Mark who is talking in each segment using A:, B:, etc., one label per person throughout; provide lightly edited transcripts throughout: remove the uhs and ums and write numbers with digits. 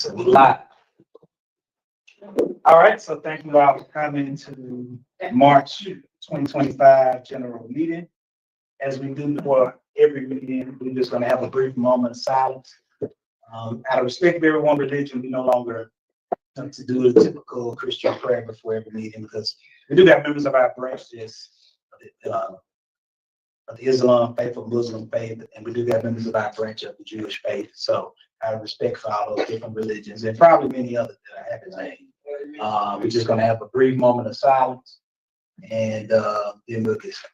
A: a lot. All right, so thank you all for coming to March 2025 general meeting. As we do for every meeting, we're just gonna have a brief moment of silence. Out of respect for everyone's religion, we no longer to do the typical Christian prayer before every meeting because we do have members of our branches of the Islam faith or Muslim faith, and we do have members of our branch of the Jewish faith. So out of respect for all those different religions and probably many others that I haven't named, we're just gonna have a brief moment of silence and then we'll get started.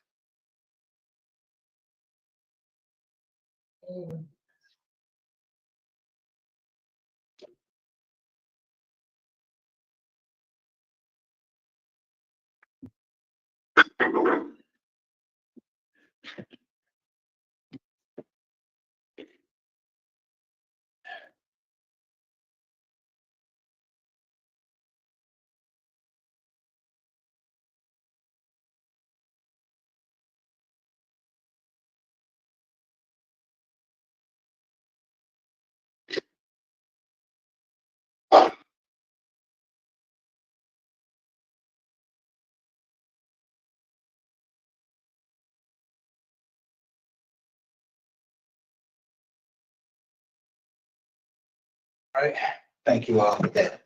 A: All right, thank you all for that.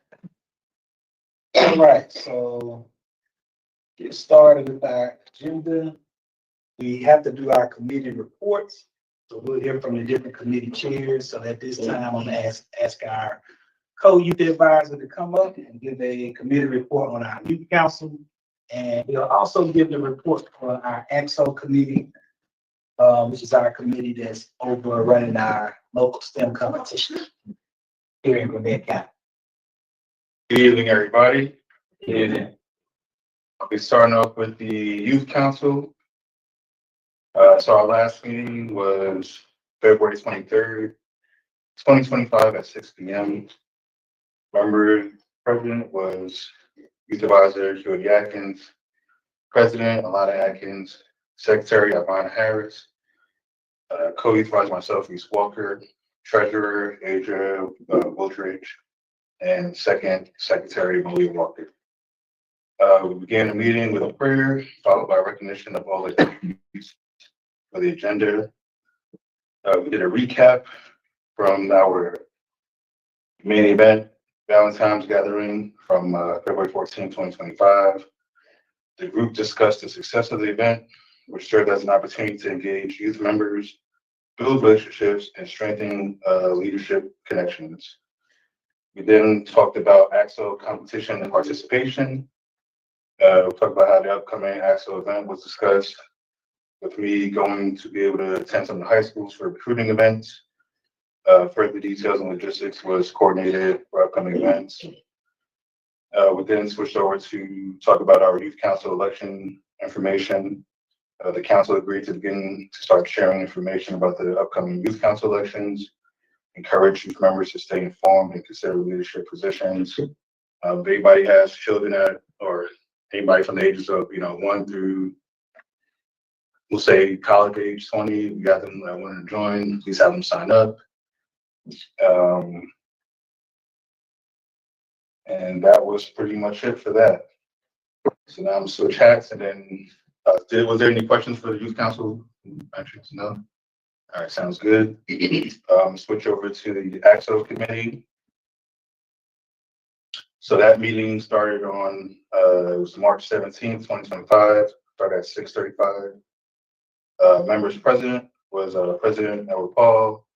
A: All right, so get started with our agenda. We have to do our committee reports. So we'll hear from the different committee chairs. So at this time, I'm gonna ask our co-youth advisor to come up and give a committee report on our youth council. And we'll also give the report for our AXO committee, which is our committee that's over running our local STEM competition here in Gwinnett County.
B: Good evening, everybody. Good evening. I'll be starting off with the Youth Council. So our last meeting was February 23rd, 2025 at 6 p.m. Member president was Youth Advisor Jody Atkins, President Alana Atkins, Secretary Ivana Harris, Co-Youth Advisor myself, Reese Walker, Treasurer Adria Wiltridge, and Second Secretary Malia Walker. We began the meeting with a prayer, followed by recognition of all the youth for the agenda. We did a recap from our main event, Valentine's Gathering from February 14, 2025. The group discussed the success of the event, which served as an opportunity to engage youth members, build relationships, and strengthen leadership connections. We then talked about AXO competition and participation. We talked about how the upcoming AXO event was discussed, with me going to be able to attend some of the high schools for recruiting events. Further details and logistics was coordinated for upcoming events. We then switched over to talk about our youth council election information. The council agreed to begin to start sharing information about the upcoming youth council elections, encourage youth members to stay informed and consider leadership positions. If anybody has children or anybody from the ages of 1 through, we'll say college age 20, we got them that want to join, please have them sign up. And that was pretty much it for that. So now I'm gonna switch hats and then, was there any questions for the youth council? No? All right, sounds good. Switch over to the AXO committee. So that meeting started on, it was March 17th, 2025, started at 6:35. Members present was President Edward Paul,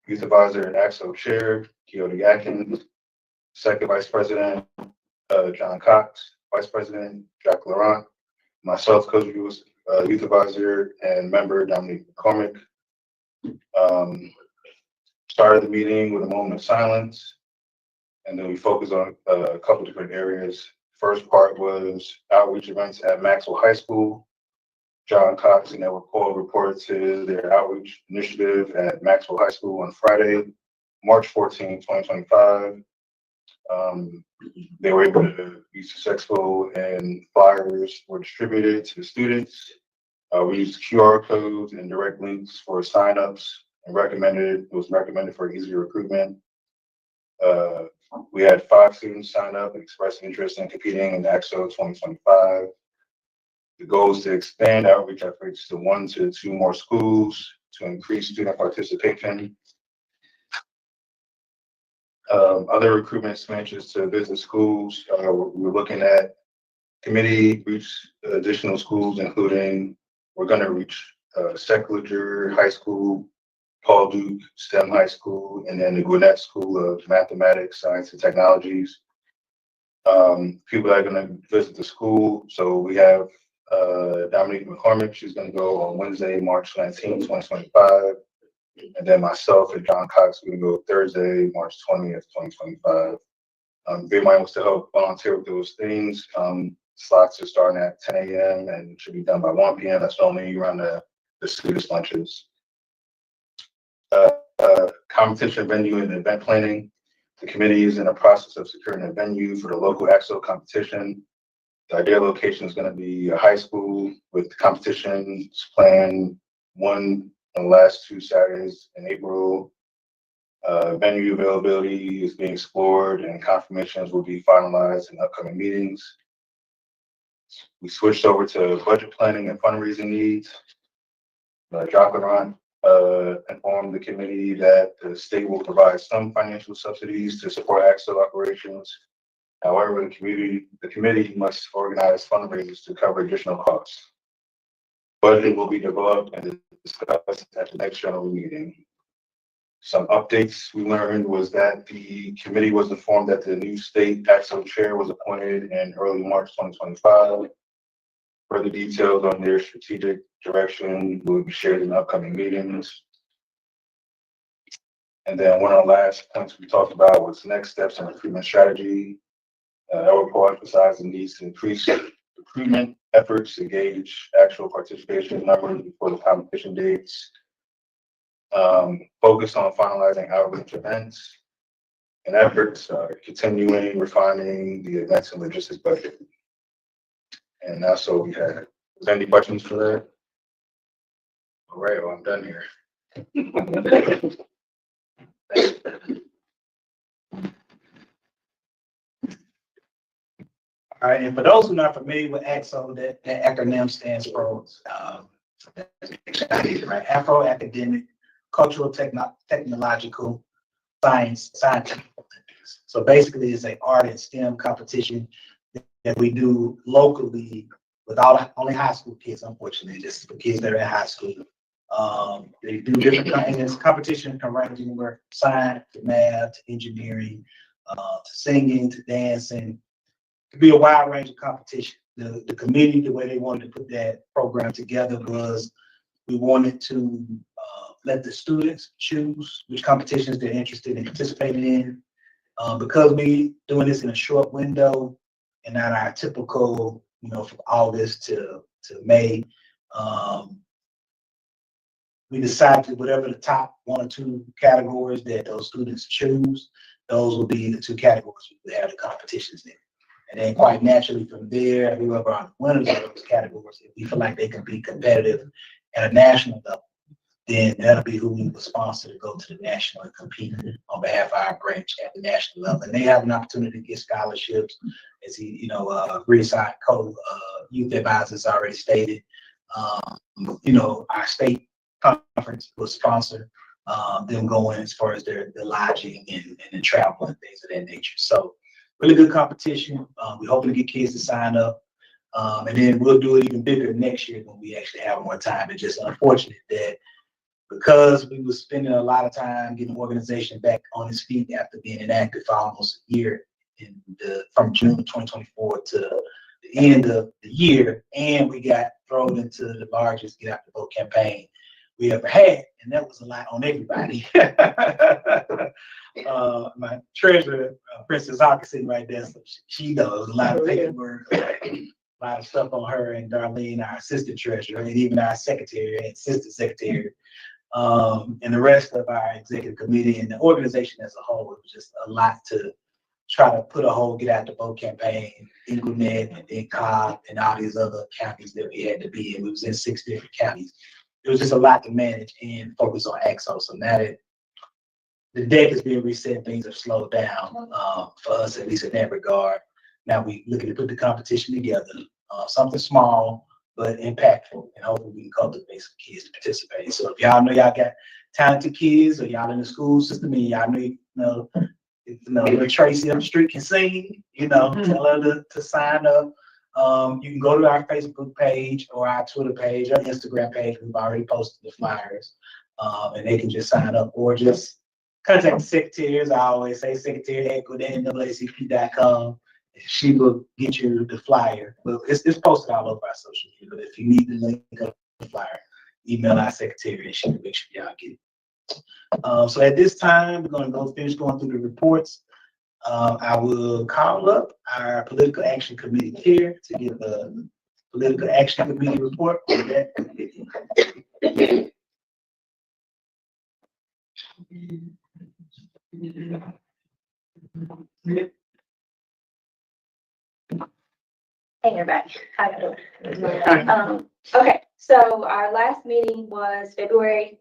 B: Youth Advisor and AXO Chair, Jody Atkins, Second Vice President, John Cox, Vice President, Jack Laurent, myself, Co-Youth Advisor and Member Dominique McCormick. Started the meeting with a moment of silence, and then we focused on a couple different areas. First part was outreach events at Maxwell High School. John Cox and Edward Paul reported to their outreach initiative at Maxwell High School on Friday, March 14, 2025. They were able to be successful and flyers were distributed to the students. We used QR codes and direct links for signups and it was recommended for easy recruitment. We had 5 students sign up and express interest in competing in AXO 2025. The goal is to expand outreach efforts to 1 to 2 more schools to increase student participation. Other recruitment expansions to business schools, we're looking at committee reach additional schools, including we're going to reach Secular High School, Paul Duke STEM High School, and then the Gwinnett School of Mathematics, Science, and Technologies. People that are going to visit the school. So we have Dominique McCormick. She's going to go on Wednesday, March 19th, 2025. And then myself and John Cox, we're going to go Thursday, March 20th, 2025. If anybody wants to help volunteer with those things, slots are starting at 10 a.m. and should be done by 1 p.m. That's normally around the students' lunches. Competition venue and event planning. The committee is in the process of securing a venue for the local AXO competition. The ideal location is going to be a high school with competitions planned one on the last 2 Saturdays in April. Venue availability is being explored and confirmations will be finalized in upcoming meetings. We switched over to budget planning and fundraising needs. Dr. Ron informed the committee that the state will provide some financial subsidies to support AXO operations. However, the committee must organize fundraisers to cover additional costs. Budget will be developed and discussed at the next general meeting. Some updates we learned was that the committee was informed that the new state AXO chair was appointed in early March 2025. Further details on their strategic direction will be shared in upcoming meetings. And then one of the last points we talked about was next steps in recruitment strategy. Our report emphasized the needs to increase recruitment efforts to gauge actual participation numbers before the competition dates. Focus on finalizing outreach events and efforts, continuing refining the events and logistics budget. And that's all we had. Is there any questions for that? All right, well, I'm done here.
A: All right, and for those who are not familiar with AXO, that acronym stands for right? Afro Academic, Cultural, Technological, Scientific. So basically, it's an art and STEM competition that we do locally with only high school kids, unfortunately, just for kids that are in high school. They do different kinds. This competition can range anywhere from science to math to engineering, to singing to dancing. It could be a wide range of competition. The committee, the way they wanted to put that program together was we wanted to let the students choose which competitions they're interested in participating in. Because we doing this in a short window and not our typical, from August to May, we decided whatever the top 1 or 2 categories that those students choose, those will be the 2 categories we would have the competitions in. And then quite naturally from there, whoever are the winners of those categories, if we feel like they can be competitive at a national level, then that'll be who we will sponsor to go to the national and compete on behalf of our branch at the national level. And they have an opportunity to get scholarships, as Riverside youth advisors already stated. Our state conference will sponsor them going as far as their lodging and the travel and things of that nature. So really good competition. We're hoping to get kids to sign up. And then we'll do it even bigger next year when we actually have more time. It's just unfortunate that because we were spending a lot of time getting the organization back on its feet after being inactive for almost a year from June 2024 to the end of the year, and we got thrown into the largest Get Out the Vote campaign we ever had, and that was a lot on everybody. My treasurer, Princess Hawkins, sitting right there, so she knows a lot of paperwork, a lot of stuff on her, and Darlene, our assistant treasurer, and even our secretary and assistant secretary. And the rest of our executive committee and the organization as a whole. It was just a lot to try to put a whole Get Out the Vote campaign in Gwinnett and in Cobb and all these other counties that we had to be in. We was in 6 different counties. It was just a lot to manage and focus on AXO. So now that the deck is being reset, things have slowed down, for us, at least in that regard. Now we looking to put the competition together, something small but impactful, and hopefully we can cultivate some kids to participate. So if y'all know y'all got talented kids, or y'all in the school system, and y'all know, little Tracy up the street can sing, tell her to sign up. You can go to our Facebook page or our Twitter page or Instagram page. We've already posted the flyers, and they can just sign up or just contact the secretaries. I always say secretary@NAACP.com. She will get you the flyer. But it's posted all over our social media. But if you need the link of the flyer, email our secretary and she will make sure y'all get it. So at this time, we're going to finish going through the reports. I will call up our Political Action Committee chair to give the Political Action Committee report on that committee.
C: Hey everybody, how you doing? Okay, so our last meeting was February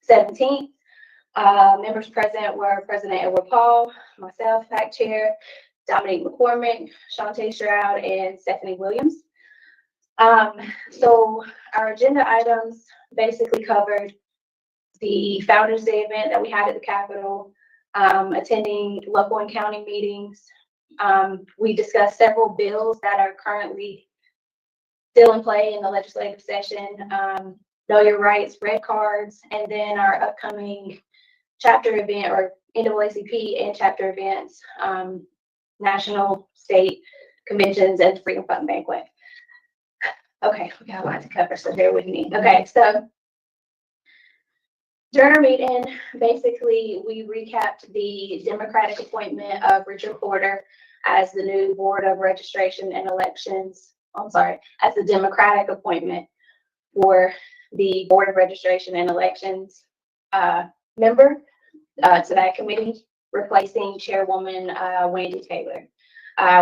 C: 17th. Members present were President Edward Paul, myself, fact chair, Dominique McCormick, Shantae Stroud, and Stephanie Williams. So our agenda items basically covered the Founders Day event that we had at the Capitol, attending local and county meetings. We discussed several bills that are currently still in play in the legislative session. Know Your Rights, red cards, and then our upcoming chapter event, or NAACP and chapter events, national, state conventions, and Freedom Fund Banquet. Okay, we got a lot to cover, so bear with me. Okay, so during our meeting, basically, we recapped the Democratic appointment of Richard Porter as the new Board of Registration and Elections. As the Democratic appointment for the Board of Registration and Elections member to that committee, replacing Chairwoman Wendy Taylor.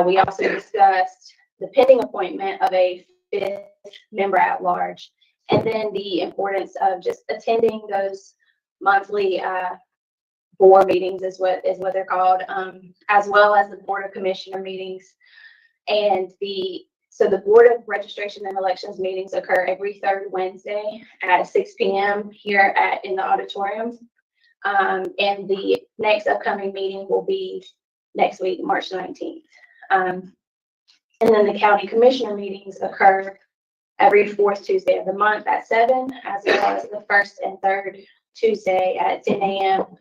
C: We also discussed the pending appointment of a 5th member at large, and then the importance of just attending those monthly board meetings is what they're called, as well as the Board of Commissioner meetings. And so the Board of Registration and Elections meetings occur every third Wednesday at 6 p.m. here in the auditorium. And the next upcoming meeting will be next week, March 19th. And then the County Commissioner meetings occur every 4th Tuesday of the month at 7, as well as the 1st and 3rd Tuesday at 10 a.m.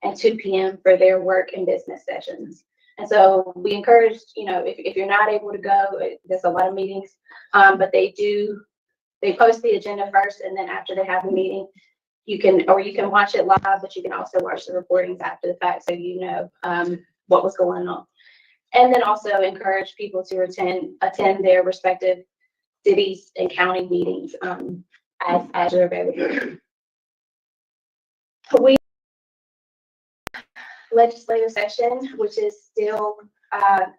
C: and 2 p.m. for their work and business sessions. And so we encourage, if you're not able to go, there's a lot of meetings, but they post the agenda first, and then after they have the meeting, you can watch it live, but you can also watch the recordings after the fact, so you know what was going on. And then also encourage people to attend their respective cities and county meetings as you're available. Legislative session, which is still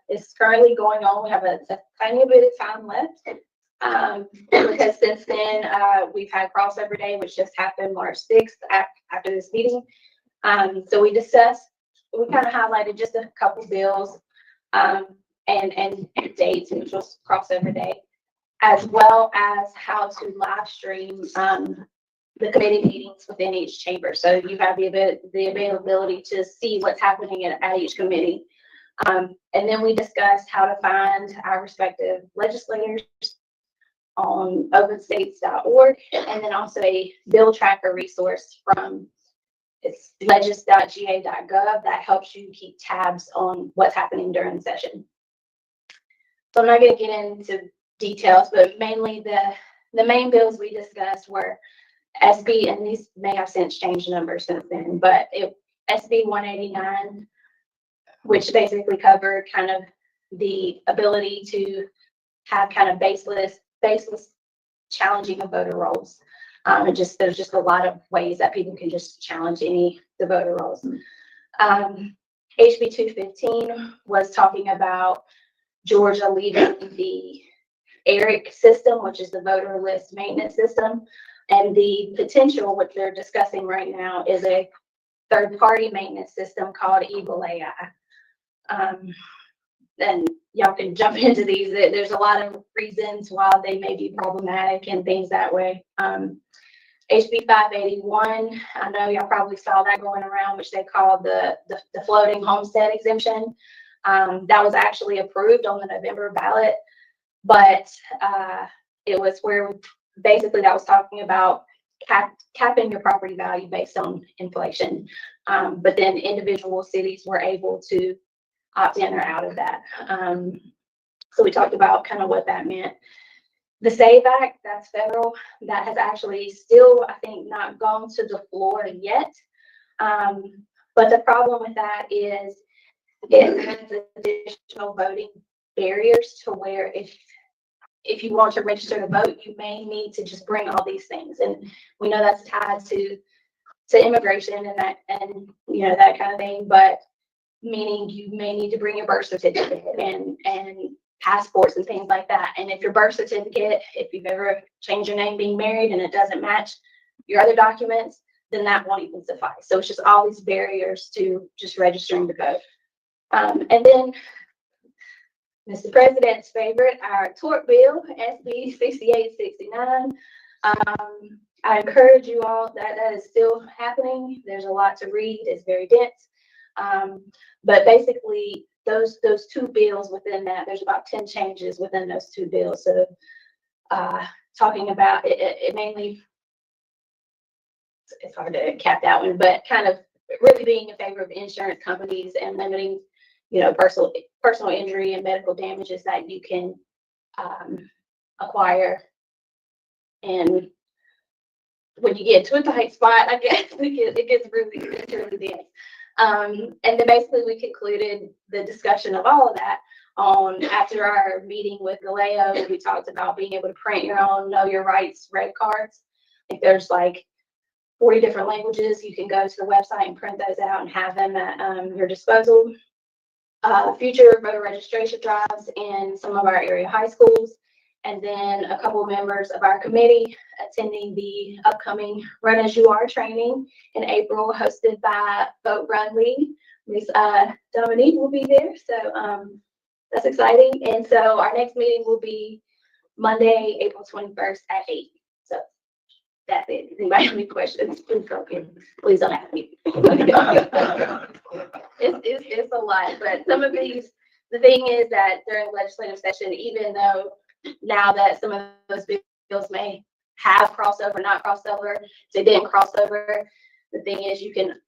C: is currently going on. We have a tiny bit of time left because since then we've had crossover day, which just happened March 6th after this meeting. So we kind of highlighted just a couple bills and dates, which was crossover day, as well as how to live stream the committee meetings within each chamber. So you have the availability to see what's happening at each committee. And then we discussed how to find our respective legislators on openstates.org, and then also a bill tracker resource from legis.ga.gov that helps you keep tabs on what's happening during the session. So I'm not going to get into details, but mainly the main bills we discussed were SB, and these may have since changed numbers since then, but SB 189, which basically covered kind of the ability to have kind of baseless challenging of voter rolls. There's just a lot of ways that people can just challenge the voter rolls. HB 215 was talking about Georgia leaving the ERIC system, which is the voter list maintenance system. And the potential, what they're discussing right now, is a third-party maintenance system called Eagle AI. And y'all can jump into these. There's a lot of reasons why they may be problematic and things that way. HB 581, I know y'all probably saw that going around, which they call the floating homestead exemption. That was actually approved on the November ballot, but it was where basically that was talking about capping your property value based on inflation. But then individual cities were able to opt in or out of that. So we talked about kind of what that meant. The SAVE Act, that's federal, that has actually still, I think, not gone to the floor yet. But the problem with that is it has additional voting barriers to where if you want to register to vote, you may need to just bring all these things. And we know that's tied to immigration and that, and you know, that kind of thing, but meaning you may need to bring your birth certificate and passports and things like that. And if your birth certificate, if you've ever changed your name being married and it doesn't match your other documents, then that won't even suffice. So it's just all these barriers to just registering to vote. And then Mr. President's favorite, our tort bill, SB 6869. I encourage you all that is still happening. There's a lot to read. It's very dense. But basically, those two bills within that, there's about 10 changes within those two bills. So talking about it mainly, it's hard to cap that one, but kind of really being in favor of insurance companies and limiting, you know, personal injury and medical damages that you can acquire. And when you get to a tight spot, I guess it gets really dense. And then basically we concluded the discussion of all of that after our meeting with Galeo. We talked about being able to print your own Know Your Rights red cards. I think there's like 40 different languages. You can go to the website and print those out and have them at your disposal. Future voter registration drives in some of our area high schools. And then a couple of members of our committee attending the upcoming Run As You Are training in April, hosted by Vote Run Lead. Ms. Dominique will be there, so that's exciting. And so our next meeting will be Monday, April 21st at 8. So that's it. If anybody have any questions, please don't ask me. It's a lot, but some of these, the thing is that during legislative session, even though now that some of those bills may have crossover, not crossover, they didn't cross over, the thing is you can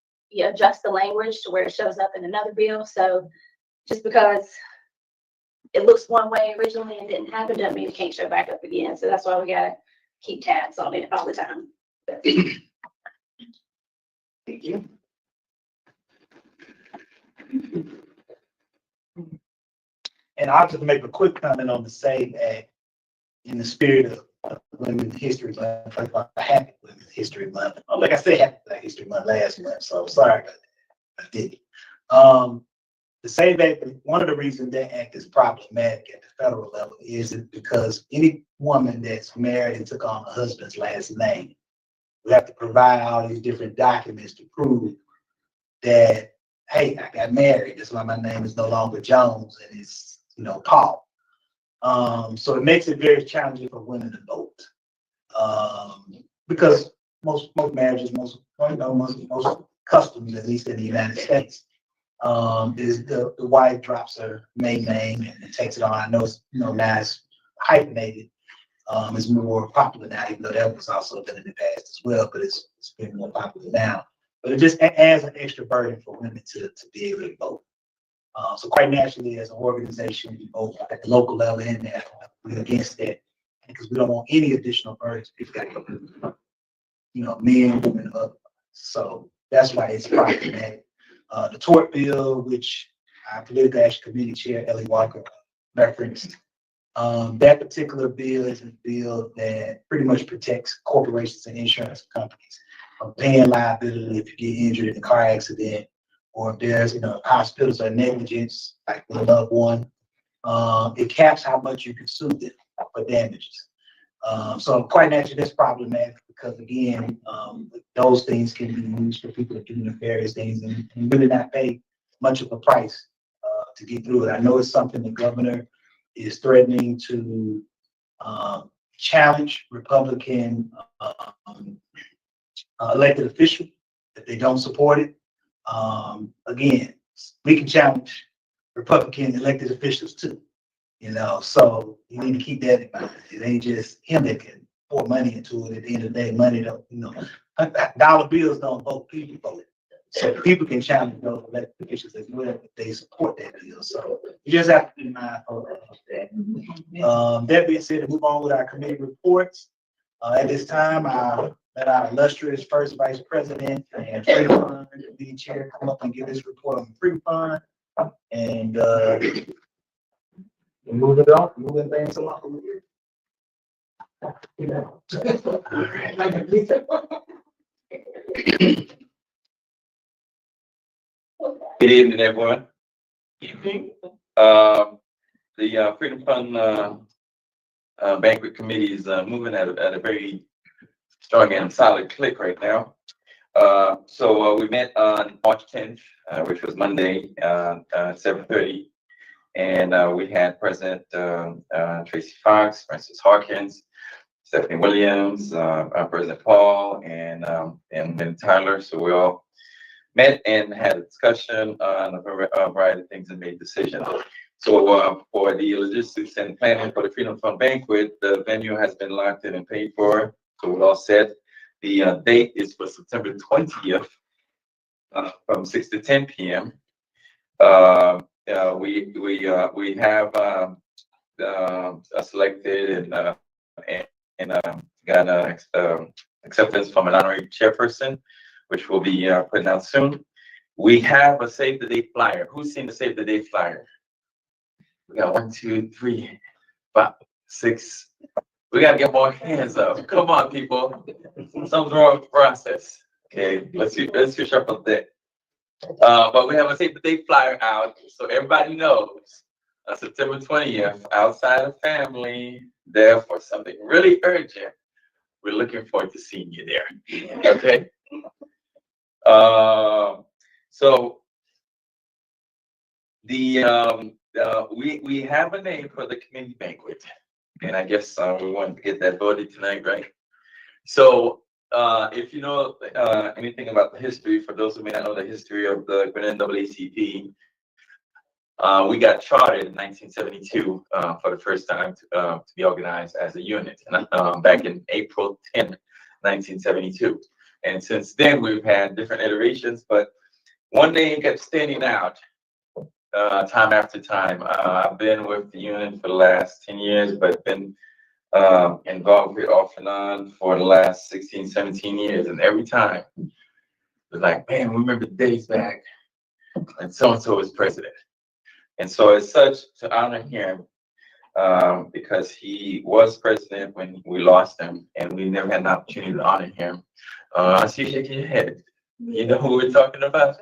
C: adjust the language to where it shows up in another bill. So just because it looks one way originally and didn't happen doesn't mean it can't show back up again. So that's why we gotta keep tabs on it all the time.
A: Thank you. And I'll just make a quick comment on the SAVE Act in the spirit of Women's History Month. Happy Women's History Month. Oh, like I said, Happy Black History Month last month, so sorry about that. I did. The SAVE Act, one of the reasons that act is problematic at the federal level is because any woman that's married and took on her husband's last name, we have to provide all these different documents to prove that, hey, I got married. That's why my name is no longer Jones and it's, Paul. So it makes it very challenging for women to vote. Because most marriages, most customs, at least in the United States, is the wife drops her main name and takes it on. I know it's now it's hyphenated. It's more popular now, even though that was also been in the past as well, but it's been more popular now. But it just adds an extra burden for women to be able to vote. So quite naturally, as an organization, we both at the local level and national, we're against that because we don't want any additional burdens. We've got men, women, up. So that's why it's problematic. The tort bill, which our political action committee chair Ellie Walker referenced, that particular bill is a bill that pretty much protects corporations and insurance companies from paying liability if you get injured in a car accident, or if there's, hospitals or negligence, like with a loved one. It caps how much you can sue them for damages. So quite naturally, that's problematic because again, those things can be used for people to do nefarious things and really not pay much of a price to get through it. I know it's something the governor is threatening to challenge Republican elected officials if they don't support it. Again, we can challenge Republican elected officials too. So you need to keep that in mind. It ain't just him that can pour money into it. At the end of the day, money don't, dollar bills don't vote, people vote. So people can challenge those elected officials as well if they support that bill. So you just have to be mindful of that. That being said, to move on with our committee reports. At this time, I'll let our illustrious first vice president and free fund lead chair come up and give this report on the free fund. And moving things along.
D: Good evening, everyone. Evening. The Freedom Fund Banquet Committee is moving at a very strong and solid click right now. So we met on March 10th, which was Monday, 7:30. And we had President Tracy Fox, Francis Hawkins, Stephanie Williams, President Paul, and then Tyler. So we all met and had a discussion on a variety of things and made decisions. So for the logistics and planning for the Freedom Fund Banquet, the venue has been locked in and paid for. So we're all set. The date is for September 20th from 6 to 10 p.m. We have selected and got acceptance from an honorary chairperson, which will be putting out soon. We have a save the date flyer. Who's seen the save the date flyer? We got 1, 2, 3, 5, 6. We gotta get more hands up. Come on, people. Something's wrong with the process. Okay, let's see shuffle that. But we have a save the date flyer out, so everybody knows September 20th, outside of family, there for something really urgent. We're looking forward to seeing you there. Okay. So we have a name for the community banquet, and I guess we want to get that voted tonight, right? So if you know anything about the history, for those who may not know the history of the Gwinnett NAACP, we got chartered in 1972 for the first time to be organized as a unit back in April 10, 1972. And since then, we've had different iterations, but one name kept standing out time after time. I've been with the unit for the last 10 years, but been involved with it off and on for the last 16, 17 years. And every time, it's like, man, we remember the days back and so-and-so was president. And so as such, to honor him, because he was president when we lost him, and we never had an opportunity to honor him. I see you shaking your head. You know who we're talking about?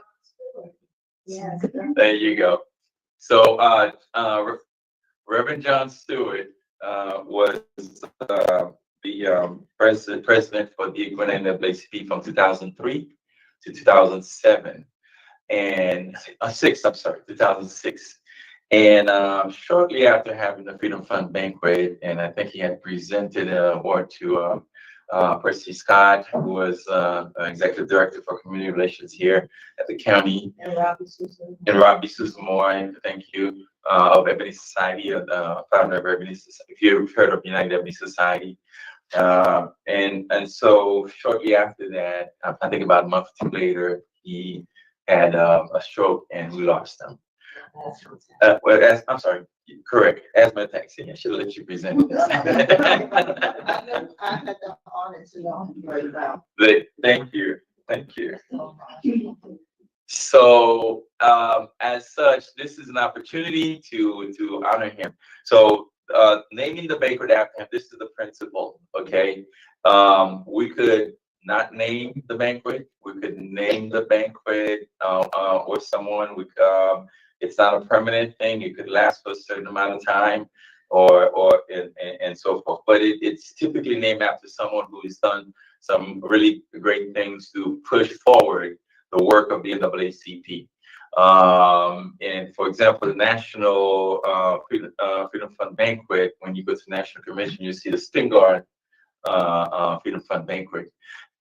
C: Yes.
D: There you go. So Reverend John Stewart was the president for the Gwinnett NAACP from 2003 to 2007. And 2006. And shortly after having the Freedom Fund banquet, and I think he had presented an award to Percy Scott, who was executive director for community relations here at the county. And Robbie Susan thank you, of Ebony Society, founder of Ebony Society. If you've heard of United Ebony Society. And so shortly after that, I think about a month or two later, he had a stroke and we lost him. I'm sorry, correct, asthma attacks. I should have let you present this.
E: I had the honor to know him very well.
D: Thank you. So as such, this is an opportunity to honor him. So naming the banquet after him, this is the principle, okay? We could not name the banquet. We could name the banquet with someone. It's not a permanent thing. It could last for a certain amount of time. and so forth. But it's typically named after someone who has done some really great things to push forward the work of the NAACP. And for example, the National Freedom Fund Banquet, when you go to National Convention, you see the Spingarn Freedom Fund Banquet.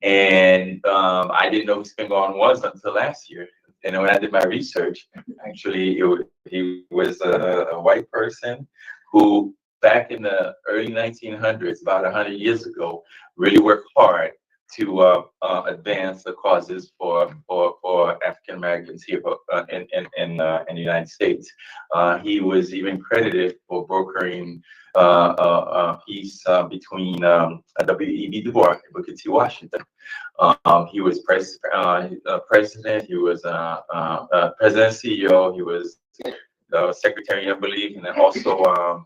D: And I didn't know who Spingarn was until last year. And when I did my research, actually, he was a white person who, back in the early 1900s, about 100 years ago, really worked hard to advance the causes for African Americans here in the United States. He was even credited for brokering a peace between W.E.B. Du Bois and Booker T. Washington. He was president. He was president CEO. He was secretary, I believe, and then also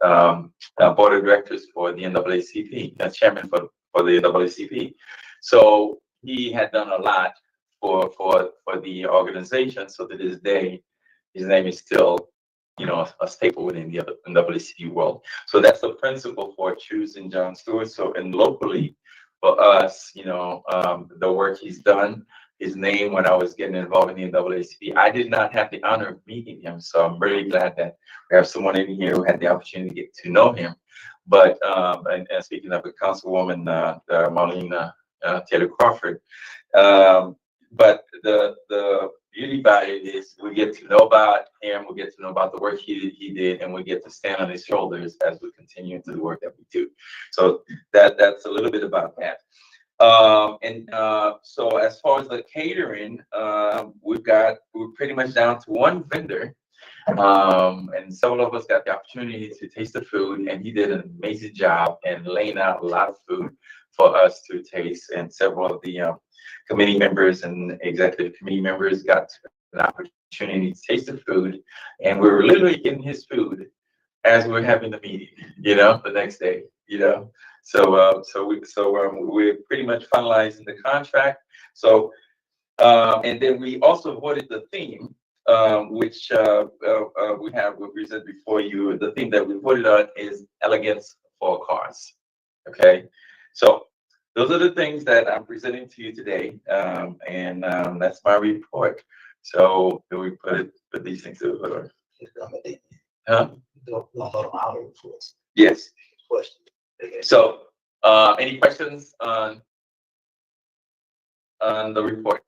D: board of directors for the NAACP, chairman for the NAACP. So he had done a lot for the organization. So to this day, his name is still, a staple within the NAACP world. So that's the principle for choosing John Stewart. So, and locally for us, the work he's done, his name when I was getting involved in the NAACP, I did not have the honor of meeting him. So I'm really glad that we have someone in here who had the opportunity to get to know him. But, and speaking of the Councilwoman, Marlene Taylor Crawford, but the beauty about it is we get to know about him, we get to know about the work he did, and we get to stand on his shoulders as we continue to the work that we do. So that's a little bit about that. So as far as the catering, we're pretty much down to one vendor. And several of us got the opportunity to taste the food, and he did an amazing job in laying out a lot of food for us to taste. And several of the committee members and executive committee members got an opportunity to taste the food, and we were literally getting his food as we were having the meeting, the next day, So we're pretty much finalizing the contract. So, and then we also voted the theme, which we presented before you. The theme that we voted on is elegance for cars. Okay, so those are the things that I'm presenting to you today, and that's my report. So do we put these things to order? Huh? Yes. So, any questions on the report?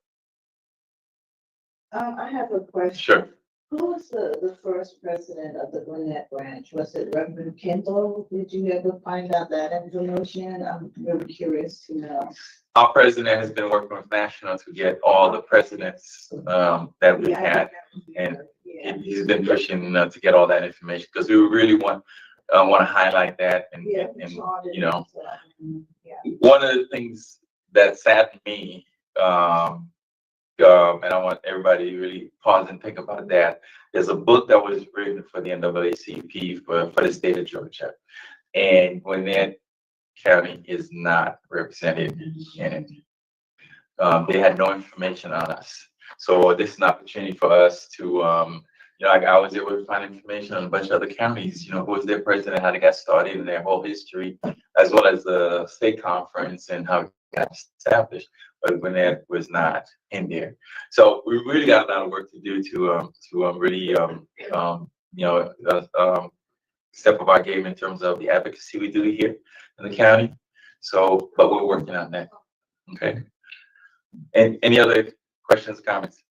E: I have a question.
D: Sure.
E: Who was the first president of the Gwinnett branch? Was it Reverend Kendall? Did you ever find out that information? I'm really curious to know.
D: Our president has been working with National to get all the presidents that we had, and he's been pushing to get all that information because we really want to highlight that, and one of the things that saddened me, and I want everybody to really pause and think about that. There's a book that was written for the NAACP for the state of Georgia, and Gwinnett County is not represented in it. They had no information on us. So this is an opportunity for us to, I was able to find information on a bunch of other counties, who was their president, how they got started, and their whole history, as well as the state conference and how it got established. But Gwinnett was not in there. So we really got a lot of work to do to really, step up our game in terms of the advocacy we do here in the county. So, but we're working on that. Okay. And any other questions, comments?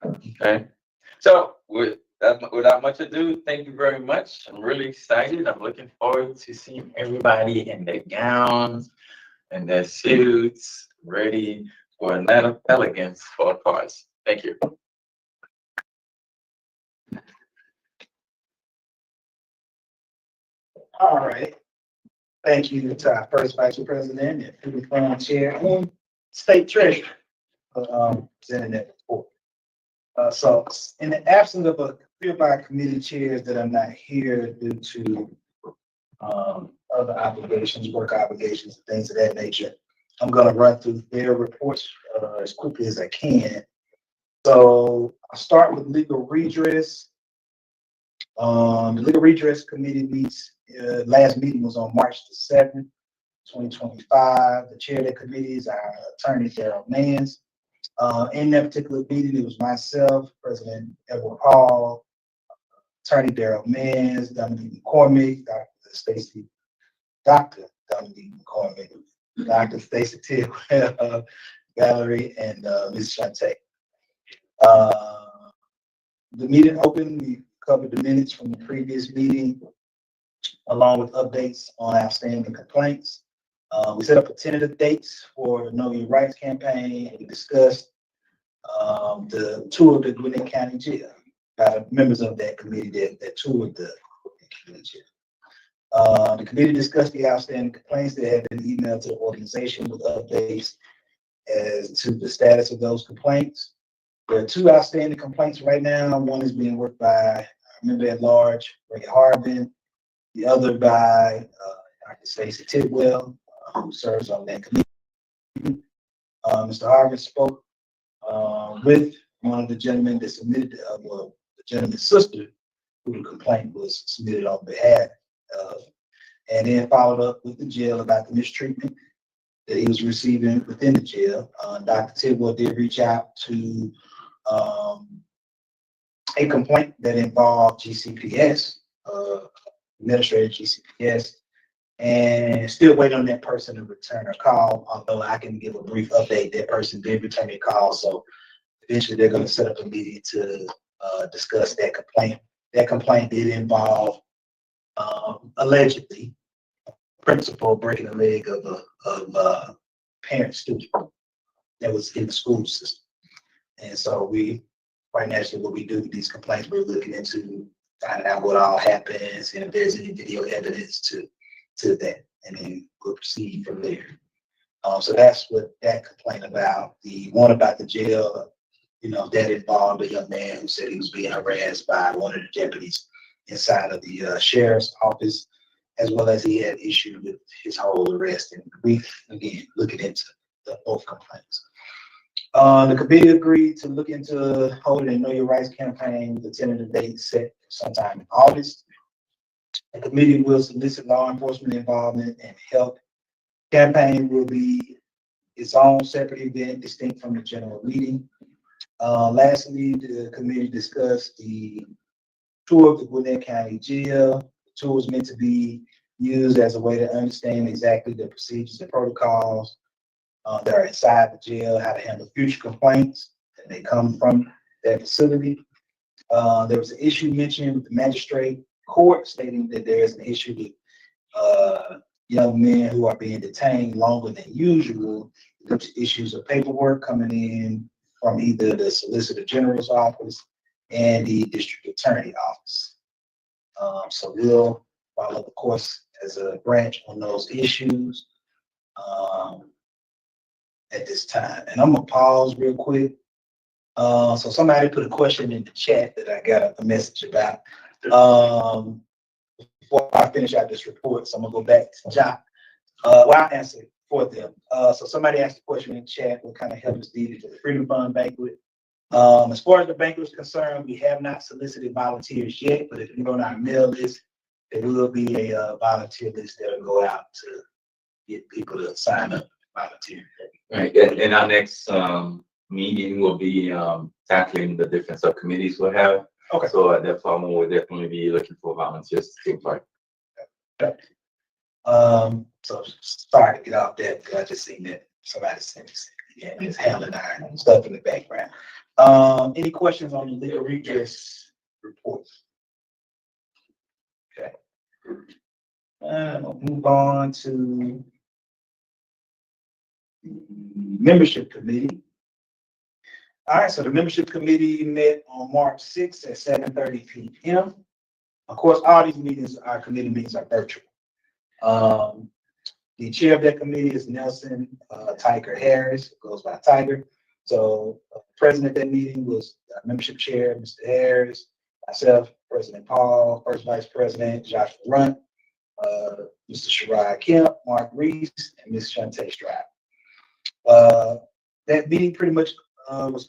D: Okay. So without much ado, thank you very much. I'm really excited. I'm looking forward to seeing everybody in their gowns and their suits, ready for a night of elegance for a cause. Thank you.
A: All right. Thank you to our first vice president and Food Fund chair and state treasurer for presenting that report. So in the absence of a few of our committee chairs that are not here due to other obligations, work obligations, and things of that nature, I'm going to run through their reports as quickly as I can. So I'll start with legal redress. The Legal Redress Committee meets, last meeting was on March the 7th, 2025. The chair of the committee is our attorney, Daryl Mans. In that particular meeting, it was myself, President Edward Hall, attorney Daryl Mans, Dominique McCormick, Dr. Dominique McCormick, Dr. Stacy Tidwell, Valerie, and Ms. Shante. The meeting opened, we covered the minutes from the previous meeting, along with updates on outstanding complaints. We set up a tentative dates for the Know Your Rights campaign. We discussed the tour of the Gwinnett County Jail by the members of that committee that toured the county jail. The committee discussed the outstanding complaints that had been emailed to the organization with updates as to the status of those complaints. There are 2 outstanding complaints right now. One is being worked by member at large, Ray Harbin. The other by Dr. Stacy Tidwell, who serves on that committee. Mr. Harbin spoke with one of the gentlemen that submitted, the gentleman's sister, who the complaint was submitted on behalf of, and then followed up with the jail about the mistreatment that he was receiving within the jail. Dr. Tidwell did reach out to a complaint that involved GCPS, administrator GCPS, and still waiting on that person to return a call, although I can give a brief update. That person did return a call, so eventually they're going to set up a meeting to discuss that complaint. That complaint did involve allegedly principal breaking the leg of a parent student that was in the school system. And so we, quite naturally, what we do with these complaints, we're looking into finding out what all happens and if there's any video evidence to that, and then we'll proceed from there. So that's what that complaint about. The one about the jail, that involved a young man who said he was being harassed by one of the deputies inside of the sheriff's office, as well as he had issue with his whole arrest. And we, again, looking into both complaints. The committee agreed to look into holding a Know Your Rights campaign with a tentative date set sometime in August. The committee will solicit law enforcement involvement and help. Campaign will be its own separate event, distinct from the general meeting. Lastly, the committee discussed the tour of the Gwinnett County Jail. The tour was meant to be used as a way to understand exactly the procedures and protocols that are inside the jail, how to handle future complaints that may come from that facility. There was an issue mentioned with the magistrate court stating that there is an issue with young men who are being detained longer than usual due to issues of paperwork coming in from either the Solicitor General's office and the District Attorney office. So we'll follow the course as a branch on those issues at this time. And I'm gonna pause real quick. So somebody put a question in the chat that I got a message about. Before I finish out this report, so I'm gonna go back to John. Well, I'll answer it for them. So somebody asked a question in the chat, what kind of help is needed for the Freedom Fund banquet? As far as the banquet is concerned, we have not solicited volunteers yet, but if you're on our mail list, there will be a volunteer list that will go out to get people to sign up and volunteer.
D: Right, and our next meeting will be tackling the different subcommittees we'll have.
A: Okay.
D: So at that time, we'll definitely be looking for volunteers to take part.
A: So sorry to get off that, because I just seen that somebody sent me, yeah, it's handling our stuff in the background. Any questions on the legal redress report? Okay. We'll move on to the membership committee. All right, so the membership committee met on March 6th at 7:30 p.m. Of course, all these meetings, our committee meetings are virtual. The chair of that committee is Nelson Tiger Harris, goes by Tiger. So president of that meeting was membership chair, Mr. Harris, myself, President Paul, first vice president, Joshua Runt, Mr. Shirai Kemp, Mark Reese, and Ms. Shante Stroud. That meeting pretty much was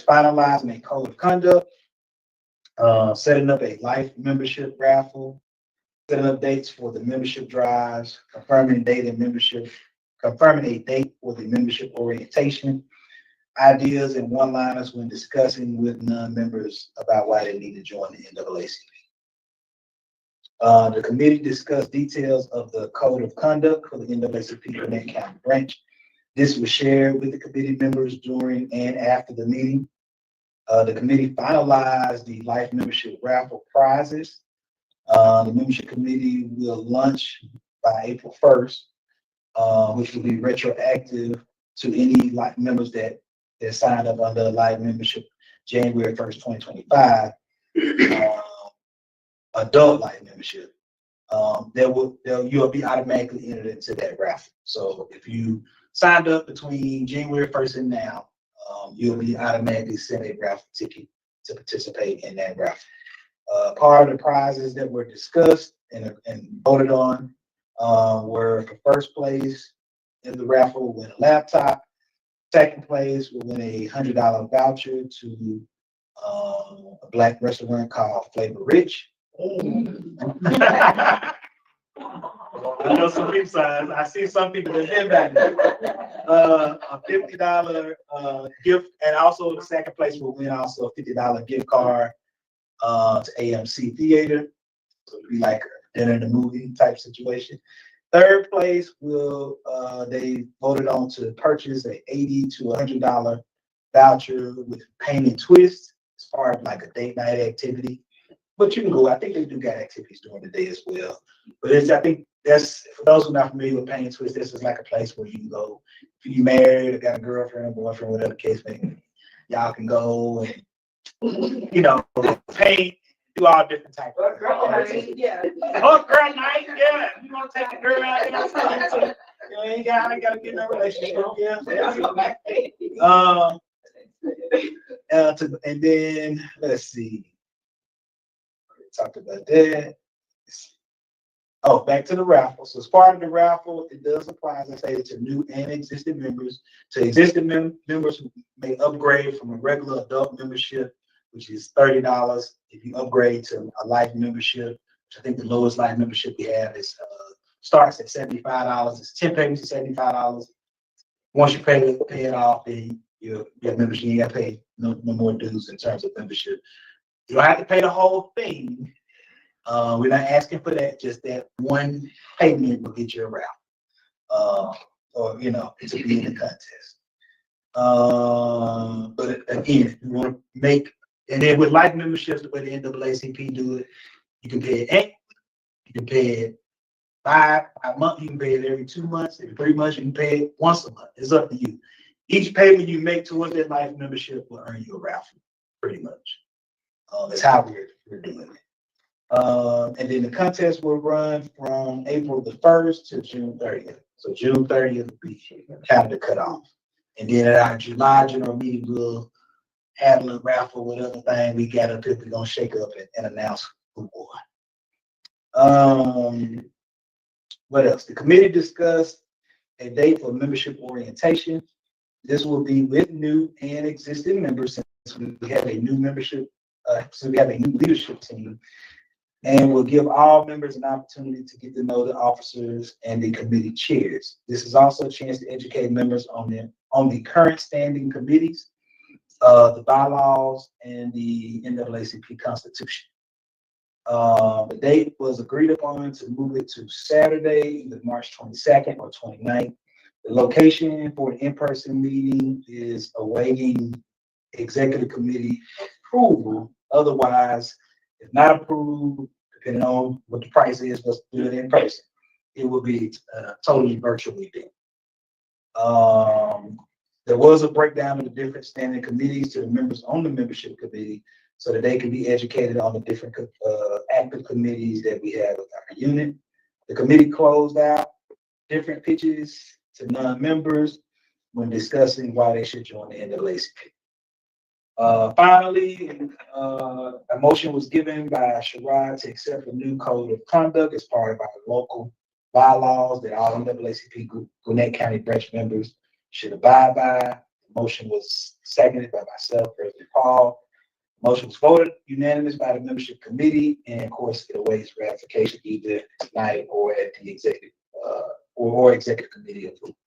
A: finalizing a code of conduct. Setting up a life membership raffle, setting up dates for the membership drives, confirming a date for the membership orientation, ideas and one-liners when discussing with non-members about why they need to join the NAACP. The committee discussed details of the code of conduct for the NAACP Gwinnett County branch. This was shared with the committee members during and after the meeting. The committee finalized the life membership raffle prizes. The membership committee will launch by April 1st, which will be retroactive to any life members that signed up under life membership January 1st, 2025. Adult life membership. You'll be automatically entered into that raffle. So if you signed up between January 1st and now, you'll be automatically sent a raffle ticket to participate in that raffle. Part of the prizes that were discussed and voted on were for first place in the raffle will win a laptop. Second place will win a $100 voucher to a Black restaurant called Flavor Rich. I know some people, I see some people that did that. A $50 gift, and also the second place will win also a $50 gift card to AMC Theater. So it'll be like a dinner in the movie type situation. Third place will they voted on to purchase a $80 to $100 voucher with Paint and Twist as far as like a date night activity. But you can go. I think they do got activities during the day as well. But I think that's, for those who are not familiar with Paint and Twist, this is like a place where you can go if you married or got a girlfriend or boyfriend, whatever the case may be. Y'all can go and paint, do all different types of girl night, yeah. Oh, girl night, yeah. You want to take a girl out there? You ain't gotta get in a relationship, yeah. And then let's see. Talked about that. Oh, back to the raffle. So as part of the raffle, it does apply, as I say, to new and existing members. To existing members who may upgrade from a regular adult membership, which is $30. If you upgrade to a life membership, which I think the lowest life membership we have is starts at $75. It's 10 payments of $75. Once you pay it off, then your membership, you got to pay no more dues in terms of membership. You don't have to pay the whole thing. We're not asking for that. Just that one payment will get you a raffle, or to be in the contest. But again, you want to make, and then with life memberships, the way the NAACP do it, you can pay it annually, you can pay it five months, you can pay it every 2 months, every 3 months, you can pay it once a month. It's up to you. Each payment you make towards that life membership will earn you a raffle, pretty much. That's how we're doing it. And then the contest will run from April the 1st to June 30th. So June 30th will be kind of the cutoff. And then at our July general meeting, we'll have a little raffle with other thing we got up here. We're gonna shake up and announce who won. What else? The committee discussed a date for membership orientation. This will be with new and existing members since we have a new membership. So we have a new leadership team, and we'll give all members an opportunity to get to know the officers and the committee chairs. This is also a chance to educate members on the current standing committees, the bylaws, and the NAACP Constitution. The date was agreed upon to move it to Saturday, either March 22nd or 29th. The location for the in-person meeting is awaiting executive committee approval. Otherwise, if not approved, depending on what the price is, let's do it in person. It will be totally virtual event. There was a breakdown of the different standing committees to the members on the membership committee so that they can be educated on the different active committees that we have with our unit. The committee closed out different pitches to non-members when discussing why they should join the NAACP. Finally, a motion was given by Sherrod to accept a new code of conduct as part of our local bylaws that all NAACP Gwinnett County branch members should abide by. The motion was seconded by myself, President Paul. Motion was voted unanimous by the membership committee, and of course, it awaits ratification either tonight or at the executive, or executive committee approval.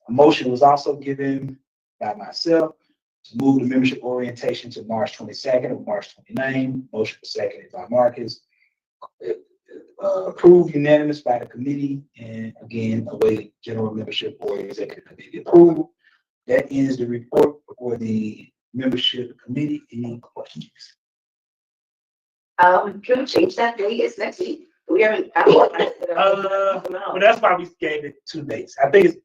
A: A motion was also given by myself to move the membership orientation to March 22nd or March 29th. Motion was seconded by Marcus. Approved unanimous by the committee, and again, awaiting general membership or executive committee approval. That ends the report for the membership committee. Any questions?
F: Can we change that date? It's next week. We haven't.
A: Well, that's why we gave it 2 days. I think it's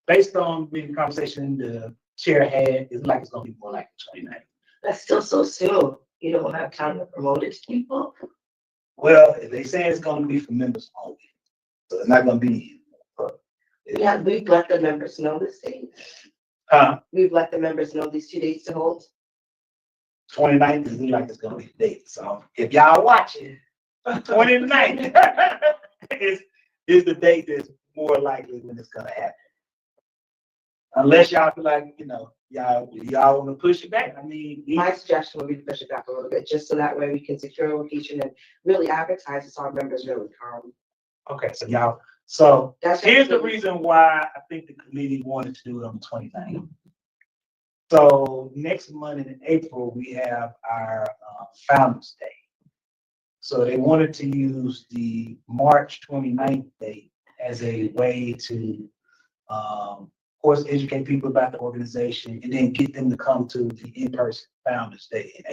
A: based on the conversation the chair had, it's like it's gonna be more like the 29th.
F: That's still so soon. You don't have time to promote it to people.
A: Well, they say it's gonna be for members only, so it's not gonna be.
F: Yeah, we've let the members know this date. We've let the members know these 2 dates to hold.
A: 29th is like it's gonna be the date, so if y'all watching, 29th is the date that's more likely when it's gonna happen. Unless y'all feel like, y'all wanna push it back, I mean.
F: My suggestion would be to push it back a little bit, just so that way we can secure a location and really advertise it so our members really come.
A: Okay, so y'all, so
F: That's
A: here's the reason why I think the committee wanted to do it on the 29th. So next month in April, we have our Founders Day. So they wanted to use the March 29th date as a way to, of course, educate people about the organization and then get them to come to the in-person Founders Day in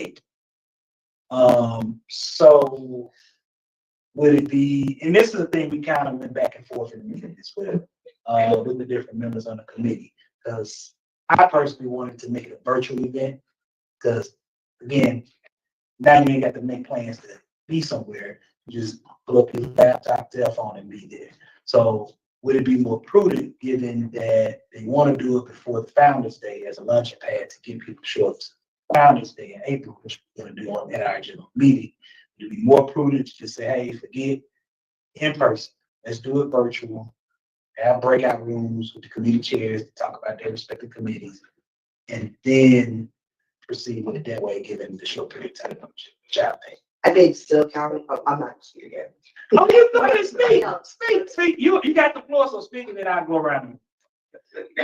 A: April. So would it be, and this is the thing we kind of went back and forth in the meetings with the different members on the committee, because I personally wanted to make it a virtual event, because again, now you ain't got to make plans to be somewhere. You just pull up your laptop, telephone, and be there. So would it be more prudent, given that they want to do it before the Founders Day as a luncheon pad to get people to show up to Founders Day in April, which we're going to do at our general meeting? Would it be more prudent to just say, hey, forget in person, let's do it virtual, have breakout rooms with the committee chairs to talk about their respective committees, and then proceed with it that way, given the short period of time, which I think.
F: I think still counting. I'm not here yet.
A: Oh, you go ahead, speak. You got the floor, so speak, and then I'll go around.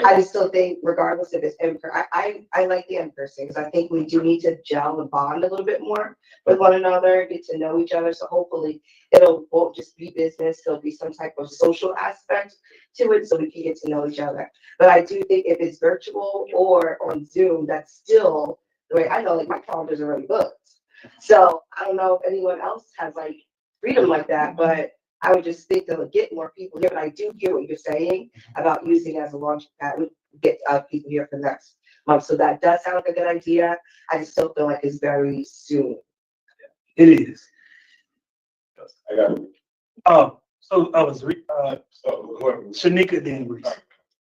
F: I just still think, regardless if it's in person, I like the in person, because I think we do need to gel and bond a little bit more with one another, get to know each other. So hopefully won't just be business. There'll be some type of social aspect to it, so we can get to know each other. But I do think if it's virtual or on Zoom, that's still the way I know. Like, my calendar's already booked, so I don't know if anyone else has like freedom like that, but I would just think to get more people here. But I do hear what you're saying about using it as a launch pad. We get people here for next month. So that does sound like a good idea. I just still feel like it's very soon.
A: It is.
B: I got it.
A: So I was,
B: So whoever.
A: Shanika then Reese.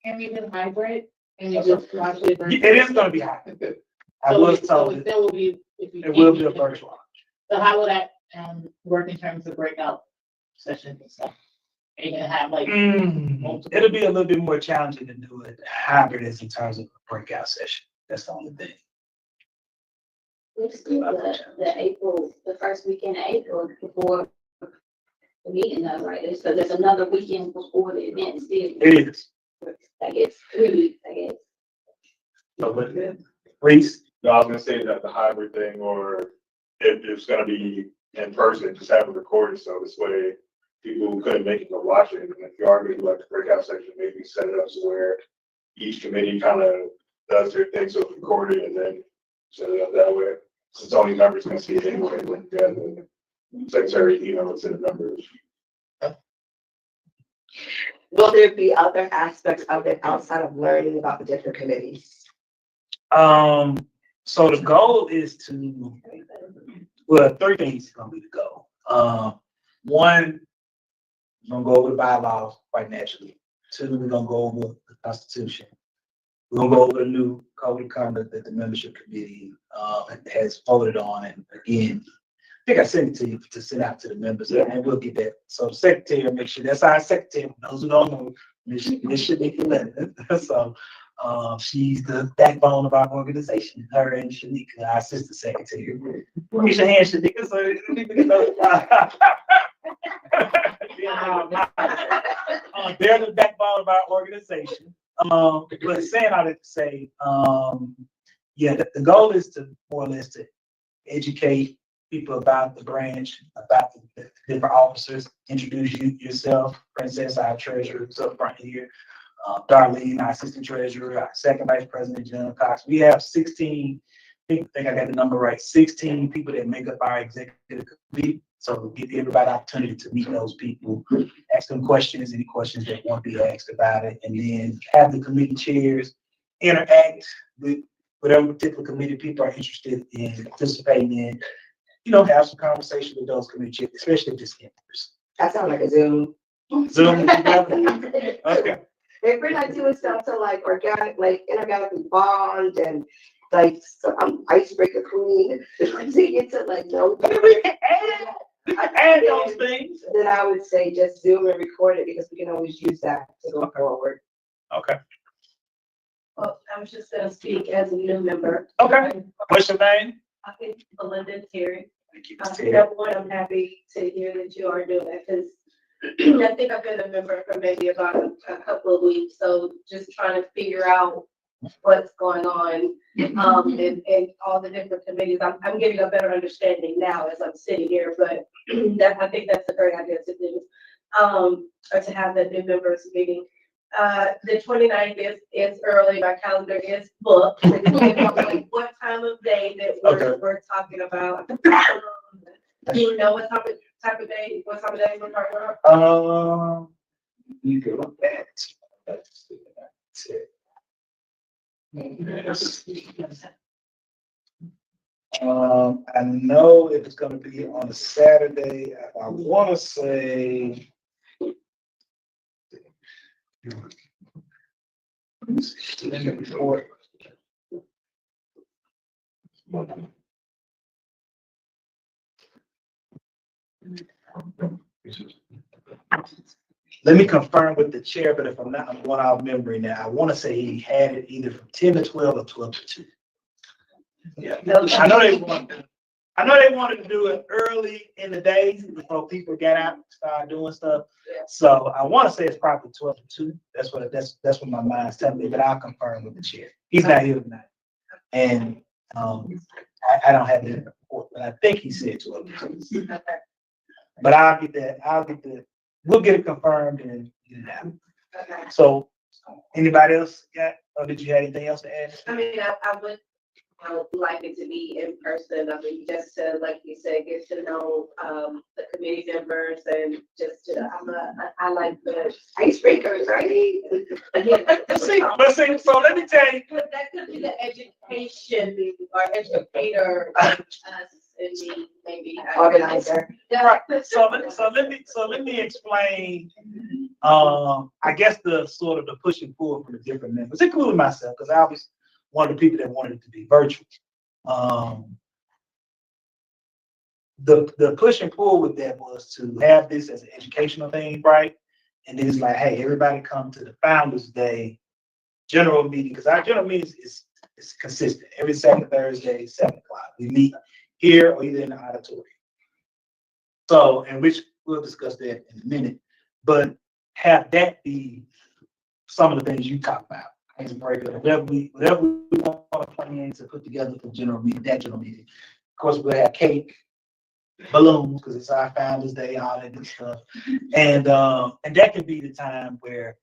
G: Can we do hybrid? And you just watch it?
A: It is gonna be hybrid. I was told
G: it still will be.
A: it will be a virtual.
G: So how will that, work in terms of breakout sessions and stuff? Are you gonna have like?
A: It'll be a little bit more challenging to do it hybrid as in terms of a breakout session. That's the only thing.
C: Let's do the first weekend of April before the meeting, though, right? So there's another weekend before the event still.
A: It is.
C: I guess 3 weeks, I guess.
B: So with it.
A: Reese?
B: No, I was gonna say that the hybrid thing, or if it's gonna be in person, just have it recorded, so this way people who couldn't make it can watch it. And if you are gonna do like the breakout section, maybe set it up so where each committee kind of does their thing, so it's recorded, and then set it up that way. Since only members can see it anyway, when the secretary email to the members.
F: Will there be other aspects of it outside of learning about the different committees?
A: So the goal is to, well, 3 things is gonna be the goal. One, we're gonna go over the bylaws quite naturally. 2, we're gonna go over the Constitution. We're gonna go over the new code of conduct that the membership committee has voted on. And again, I think I sent it to you to send out to the members, and we'll get that. So the secretary, make sure that's our secretary. Those who don't know, this should be Linda. So She's the backbone of our organization, her and Shanika, our assistant secretary. Raise your hand, Shanika, so you know. They're the backbone of our organization. But saying all that to say, yeah, the goal is to more or less to educate people about the branch, about the different officers, introduce yourself, Princess, our treasurer, is up front here. Darlene, our assistant treasurer, our second vice president, John Cox. We have 16, I think I got the number right, 16 people that make up our executive committee. So we'll give everybody an opportunity to meet those people, ask them questions, any questions that want to be asked about it, and then have the committee chairs interact with whatever particular committee people are interested in participating in. You know, have some conversation with those committee chairs, especially if it's in person.
F: That sounds like a Zoom.
A: Zoom together? Okay.
F: If we're not doing stuff to like organic, like inorganically bond and like icebreaker queen, once you get to like know.
A: Add those things.
F: Then I would say just Zoom and record it because we can always use that to go forward.
A: Okay.
H: Well, I was just gonna speak as a new member.
A: Okay. What's your name?
H: I think Belinda Terry.
A: Thank you.
H: Number one, I'm happy to hear that you are doing that because I think I've been a member for maybe about a couple of weeks. So just trying to figure out what's going on, and all the different committees. I'm getting a better understanding now as I'm sitting here, but I think that's a great idea to do. Or to have that new members meeting. The 29th is early, my calendar is booked. It depends on like what time of day that we're talking about. Do you know what type of day we're talking about?
A: You go with that. That's it. I know if it's gonna be on a Saturday, I wanna say. Let me confirm with the chair, but if I'm not, I'm going out of memory now. I want to say he had it either from 10 to 12 or 12 to 2. Yeah, I know they wanted to do it early in the day before people got out and started doing stuff. So I want to say it's probably 12 to 2. That's what my mind's telling me, but I'll confirm with the chair. He's not here tonight. And I don't have the report, but I think he said 12 to 2. But we'll get it confirmed and get it out.
H: Okay.
A: So anybody else or did you have anything else to add?
H: I mean, I would like it to be in person. I mean, just to, like you said, get to know the committee members and just to, I like the
F: Icebreakers, right?
A: Let's see. So let me tell you.
H: But that could be the education or educator us and me, maybe.
F: Organizer.
H: Yeah.
A: So let me explain. I guess the sort of the push and pull from the different members, including myself, because I was one of the people that wanted it to be virtual. The push and pull with that was to have this as an educational thing, right? And then it's like, hey, everybody come to the Founders Day general meeting, because our general meeting is consistent. Every second Thursday, 7 o'clock. We meet here or either in the auditorium. So, and which we'll discuss that in a minute, but have that be some of the things you talk about. Whatever we want to plan to put together for general meeting, that general meeting. Of course, we'll have cake, balloons, because it's our Founders Day, all that good stuff. And that could be the time where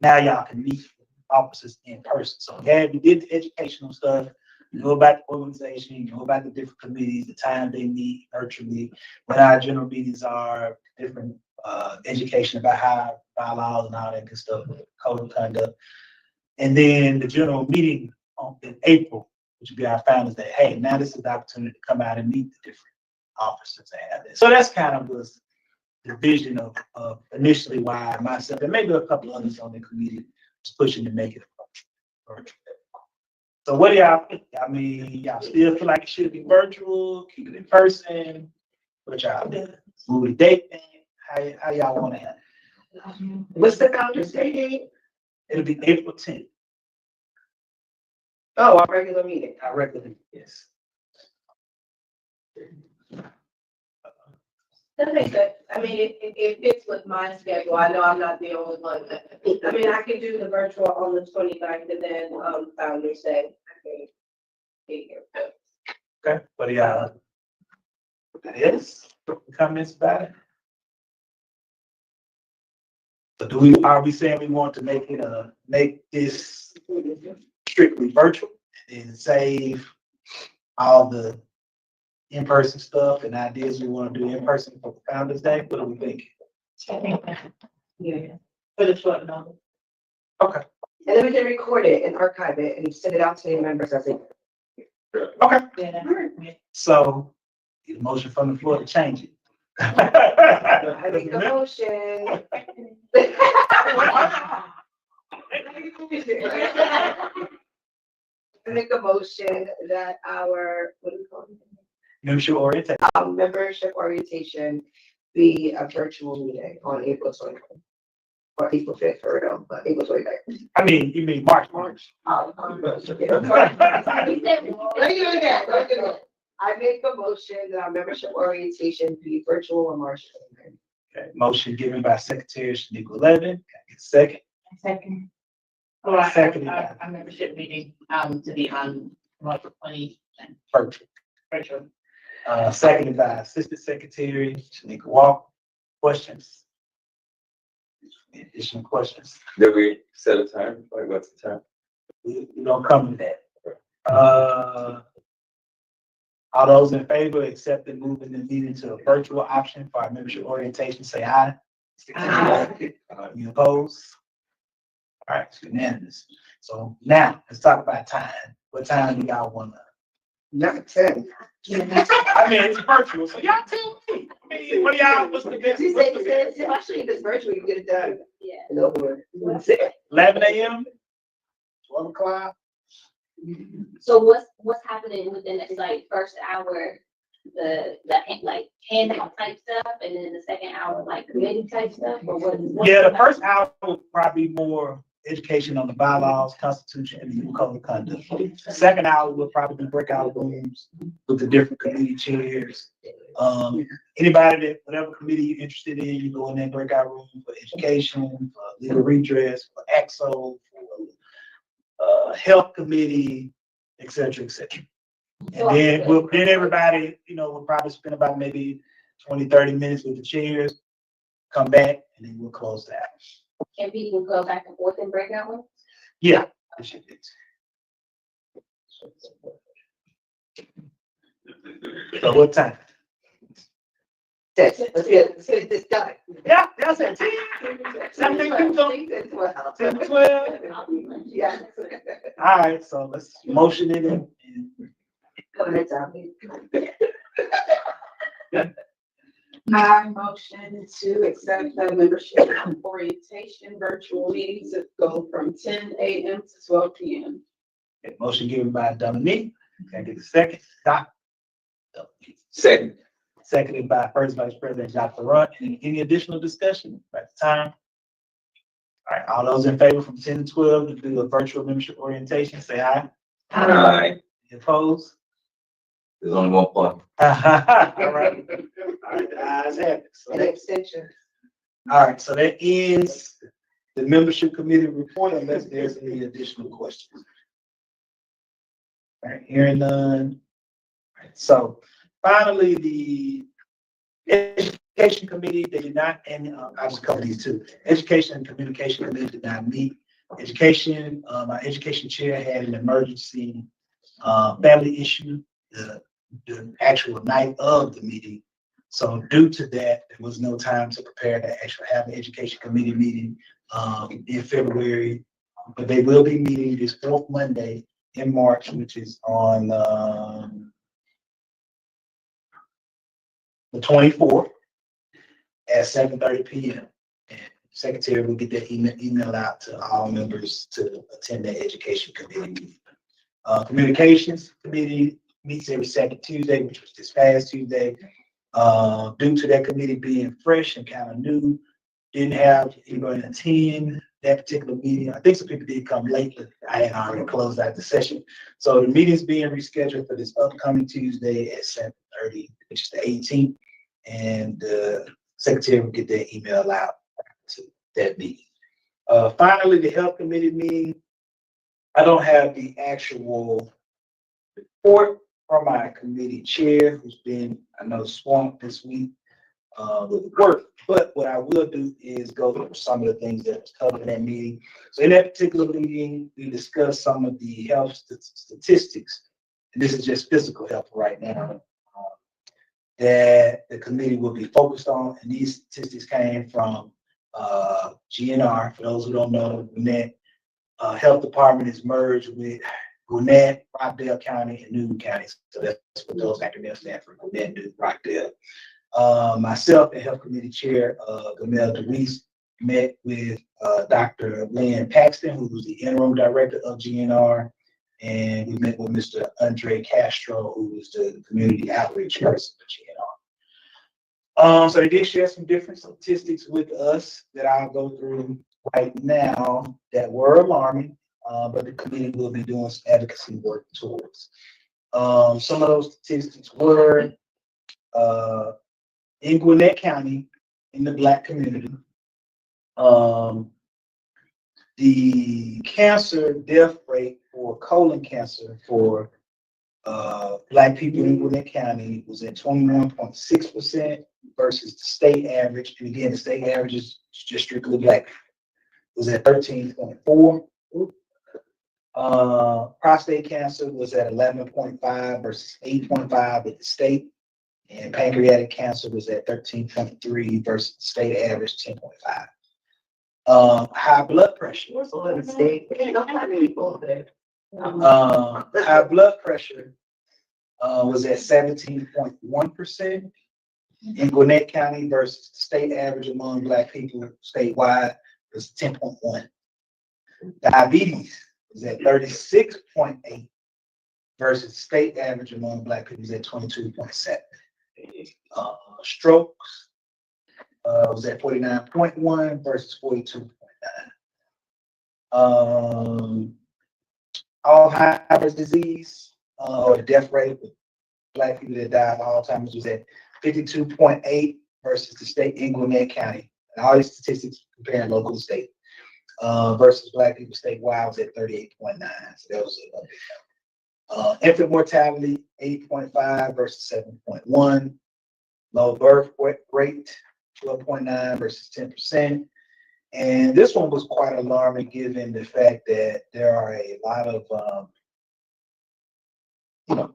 A: now y'all can meet officers in person. So yeah, we did the educational stuff. You know about the organization, you know about the different committees, the time they meet virtually, when our general meetings are, different education about how bylaws and all that good stuff, code of conduct. And then the general meeting in April, which would be our Founders Day. Hey, now this is the opportunity to come out and meet the different officers and have this. So that's kind of was the vision of initially why myself and maybe a couple others on the committee was pushing to make it virtual. So what do y'all think? I mean, y'all still feel like it should be virtual, keep it in person? What y'all do? Move the date thing? How y'all want to have it?
F: What's the Founders Day date?
A: It'll be April 10th.
F: Oh, our regular meeting.
A: our regular, yes.
H: Okay, good. I mean, it fits with my schedule. I know I'm not the only one. I mean, I can do the virtual on the 29th and then, Founder's Day. I can be here.
A: Okay, what do y'all? Yes, comments about it? So are we saying we want to make it, make this strictly virtual and save all the in-person stuff and ideas we want to do in person for Founder's Day? What do we think?
G: I think that, yeah, for the short notice.
A: Okay.
F: And then we can record it and archive it and send it out to the members as a.
A: Okay,
G: Yeah.
A: so get a motion from the floor to change it.
F: I make a motion. I make a motion that our, what do we call it?
A: Membership orientation.
F: Membership orientation be a virtual meeting on April 20th. Or April 5th, for real, but April 29th.
A: I mean, you mean March.
F: I make a motion that our membership orientation be virtual on March 29th.
A: Okay, motion given by Secretary Shaniqua Levin. Can I get a second?
G: Second. Oh, our
A: Second.
G: membership meeting, to be on March 20.
A: Virtual.
G: Virtual.
A: Seconded by Assistant Secretary Shaniqua Walker. Questions? Additional questions?
D: Did we set a time? Like, what's the time?
A: We don't come to that. All those in favor of accepting moving the meeting to a virtual option for our membership orientation, say aye.
G: Aye.
A: You opposed? All right, it's unanimous. So now, let's talk about time. What time do y'all wanna?
F: Not 10.
A: I mean, it's virtual, so y'all tell me. I mean, what do y'all, what's the best?
F: She said, especially if it's virtual, you get it done.
C: Yeah.
F: And over.
A: 11 a.m.? 12 o'clock?
C: So what's happening within that, like, first hour, the like handout type stuff, and then the second hour, like committee type stuff, or what?
A: Yeah, the first hour will probably be more education on the bylaws, constitution, and the code of conduct. The second hour will probably be breakout rooms with the different committee chairs. Anybody that, whatever committee you're interested in, you go in there, breakout room for education, for legal redress, for EXO, for health committee, et cetera, et cetera. And then everybody, will probably spend about maybe 20, 30 minutes with the chairs, come back, and then we'll close that.
C: Can people go back and forth and break out rooms?
A: Yeah. I should do. So what time?
F: Let's get this done.
A: Yeah, that's it. 10, 12.
F: Yeah.
A: All right, so let's motion it in.
F: Go ahead, Tommy.
I: I motion to accept the membership orientation virtual meetings that go from 10 a.m. to 12 p.m.
A: Okay, motion given by Dominique. Can I get a second? Doc.
D: Second.
A: Seconded by First Vice President Dr. Runt. Any additional discussion at the time? All right, all those in favor from 10 to 12 to do a virtual membership orientation, say aye.
D: Aye.
A: Any opposed?
D: There's only one point.
A: All right. All right, the ayes have it. So
F: An
A: that-
F: extension.
A: All right, so that ends the membership committee report unless there's any additional questions. All right, hearing none. All right, so finally, the education committee, they did not, and I'll just cover these two. Education and communication committee did not meet. Education, our education chair had an emergency family issue the actual night of the meeting. So due to that, there was no time to prepare to actually have an education committee meeting in February. But they will be meeting this fourth Monday in March, which is on the 24th at 7:30 p.m. And Secretary will get that email out to all members to attend that education committee meeting. Communications committee meets every second Tuesday, which was this past Tuesday. Due to that committee being fresh and kind of new, didn't have anybody attend. that particular meeting. I think some people did come late, but I had already closed out the session. So the meeting's being rescheduled for this upcoming Tuesday at 7:30, which is the 18th. And the secretary will get that email out to that meeting. Finally, the health committee meeting. I don't have the actual report from my committee chair, who's been, I know, swamped this week with work. But what I will do is go through some of the things that was covered in that meeting. So in that particular meeting, we discussed some of the health statistics. And this is just physical health right now that the committee will be focused on. And these statistics came from GNR. For those who don't know, Gwinnett Health Department is merged with Gwinnett, Rockdale County, and Newton County. So that's what those acronyms stand for: Gwinnett, Newton, Rockdale. Myself and Health Committee Chair Gamel DeWeese met with Dr. Lynn Paxton, who was the interim director of GNR, and we met with Mr. Andre Castro, who was the community outreach person for GNR. So they did share some different statistics with us that I'll go through right now that were alarming, but the committee will be doing some advocacy work towards. Some of those statistics were in Gwinnett County, in the Black community, the cancer death rate for colon cancer for Black people in Gwinnett County was at 21.6% versus the state average. And again, the state average is just strictly Black people. It was at 13.4. Prostate cancer was at 11.5 versus 8.5 at the state. And pancreatic cancer was at 13.3 versus the state average 10.5. High blood pressure.
F: What's the mistake? Don't have any people there.
A: High blood pressure was at 17.1% in Gwinnett County versus the state average among Black people statewide was 10.1. Diabetes was at 36.8 versus state average among Black people is at 22.7. Strokes was at 49.1 versus 42.9. Alzheimer's disease or the death rate of Black people that die of Alzheimer's was at 52.8 versus the state in Gwinnett County. And all these statistics comparing local to state versus Black people statewide was at 38.9. So that was infant mortality 8.5 versus 7.1. Low birth rate 12.9 versus 10%. And this one was quite alarming given the fact that there are a lot of, I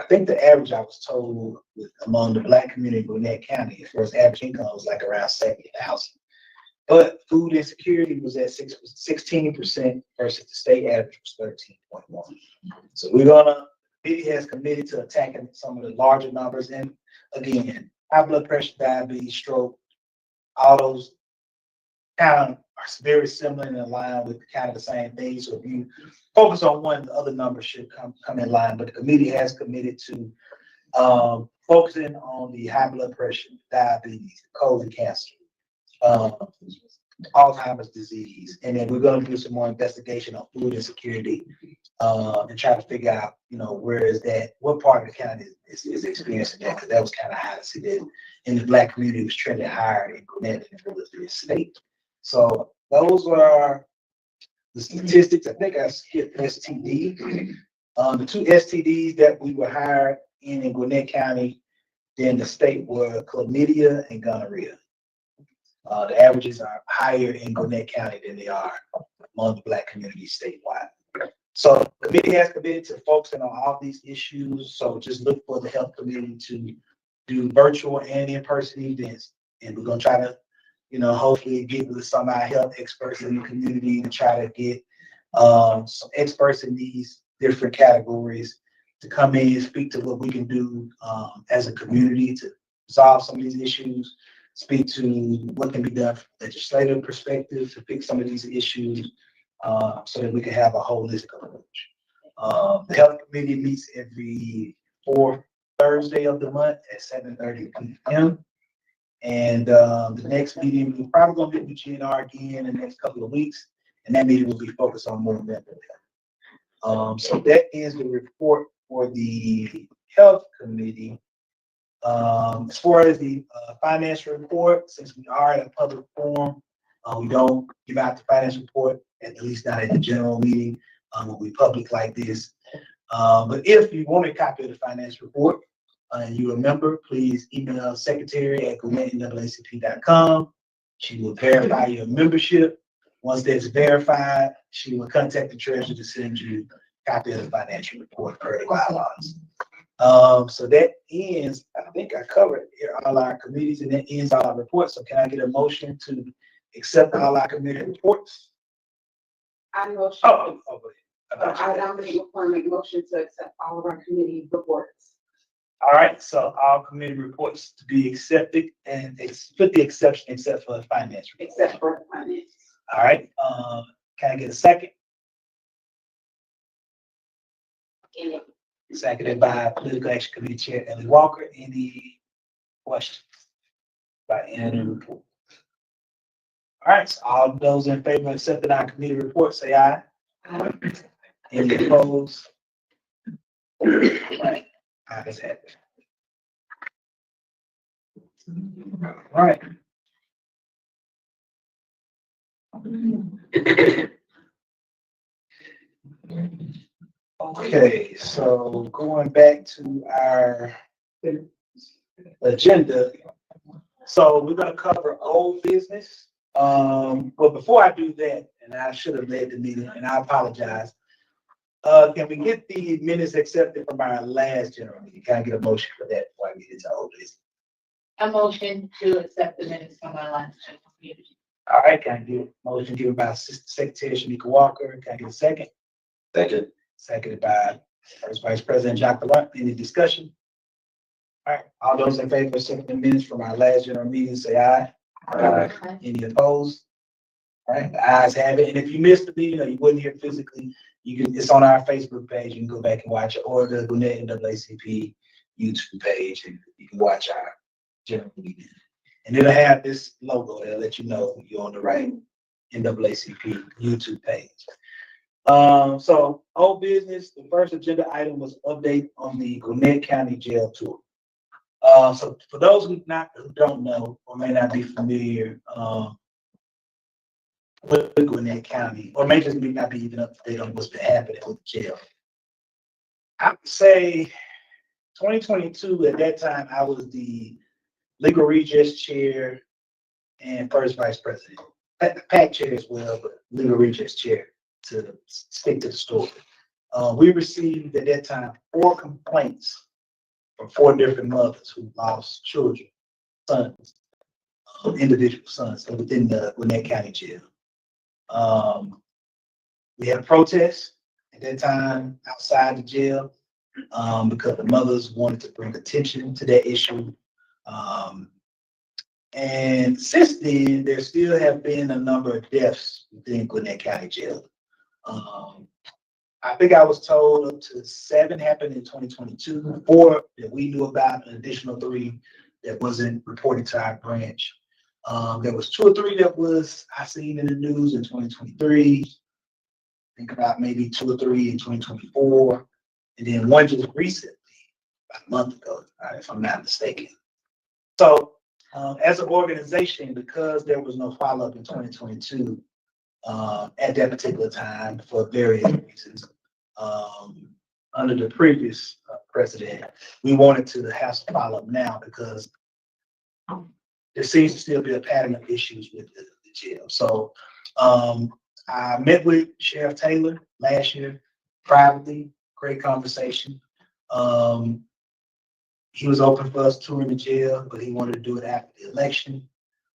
A: think the average I was told among the Black community in Gwinnett County, as far as average income was like around 70,000. But food insecurity was at 16% versus the state average was 13.1. So the committee has committed to attacking some of the larger numbers. And again, high blood pressure, diabetes, stroke, all those kind of are very similar and in line with kind of the same thing. So if you focus on one, the other numbers should come in line. But the committee has committed to focusing on the high blood pressure, diabetes, colon cancer, Alzheimer's disease, and then we're going to do some more investigation on food insecurity and try to figure out, where is that, what part of the county is experiencing that, because that was kind of high to see that in the Black community it was trending higher in Gwinnett than it was in the state. So those are the statistics. I think I skipped STD. The two STDs that we were hired in Gwinnett County, then the state were chlamydia and gonorrhea. The averages are higher in Gwinnett County than they are among the Black community statewide. So the committee has committed to focusing on all these issues. So just look for the health committee to do virtual and in-person events. And we're going to try to, hopefully get with some of our health experts in the community to try to get some experts in these different categories to come in and speak to what we can do as a community to resolve some of these issues. Speak to what can be done from a legislative perspective to fix some of these issues so that we can have a holistic approach. The health committee meets every fourth Thursday of the month at 7:30 p.m. And, the next meeting, we're probably gonna meet with GNR again in the next couple of weeks, and that meeting will be focused on more mental health. So that is the report for the health committee. As far as the, financial report, since we are at a public forum, we don't give out the financial report, at least not at the general meeting, when we public like this. But if you want a copy of the financial report, and you're a member, please email secretary@gwinnett.naacp.com. She will verify your membership. Once that's verified, she will contact the treasurer to send you a copy of the financial report per the bylaws. So that ends, I think I covered here all our committees, and that ends all our reports. So can I get a motion to accept all our committee reports?
I: I motion,
A: Oh, go ahead.
I: I nominate McCormick motion to accept all of our committee reports.
A: All right, so all committee reports to be accepted, and with the exception, except for the finance report.
I: Except for finance.
A: All right, can I get a second? Seconded by Political Action Committee Chair Ellie Walker. Any questions by any report? All right, so all those in favor of accepting our committee report, say aye. Any opposed? All right, ayes have it. All right. Okay, so going back to our agenda. So we're gonna cover old business. But before I do that, and I should have led the meeting, and I apologize. Can we get the minutes accepted from our last general meeting? Can I get a motion for that before I get into old business?
G: A motion to accept the minutes from our last general meeting.
A: All right, can I get a motion given by Assistant Secretary Shamika Walker? Can I get a second?
D: Second.
A: Seconded by First Vice President Jacques Laurent. Any discussion? All right, all those in favor of accepting the minutes from our last general meeting, say aye.
D: Aye.
A: Any opposed? All right, the ayes have it. And if you missed the meeting or you wasn't here physically, it's on our Facebook page. You can go back and watch it, or the Gwinnett NAACP YouTube page, and you can watch our general meeting. And it'll have this logo. It'll let you know you're on the right NAACP YouTube page. So old business, the first agenda item was update on the Gwinnett County Jail tour. So for those who don't know or may not be familiar, with Gwinnett County, or may just not be even up to date on what's been happening with the jail. I would say 2022, at that time, I was the legal redress chair and first vice president. PAC chair as well, but legal redress chair to stick to the story. We received at that time 4 complaints from 4 different mothers who lost children, sons, individual sons within the Gwinnett County Jail. We had a protest at that time outside the jail because the mothers wanted to bring attention to that issue. And since then, there still have been a number of deaths within Gwinnett County Jail. I think I was told up to 7 happened in 2022, 4 that we knew about, an additional 3 that wasn't reported to our branch. There was 2 or 3 that I seen in the news in 2023. Think about maybe 2 or 3 in 2024, and then 1 just recently, about a month ago, if I'm not mistaken. So, as an organization, because there was no follow-up in 2022, at that particular time for various reasons, under the previous president, we wanted to have some follow-up now because there seems to still be a pattern of issues with the jail. So I met with Sheriff Taylor last year privately, great conversation. He was open for us touring the jail, but he wanted to do it after the election.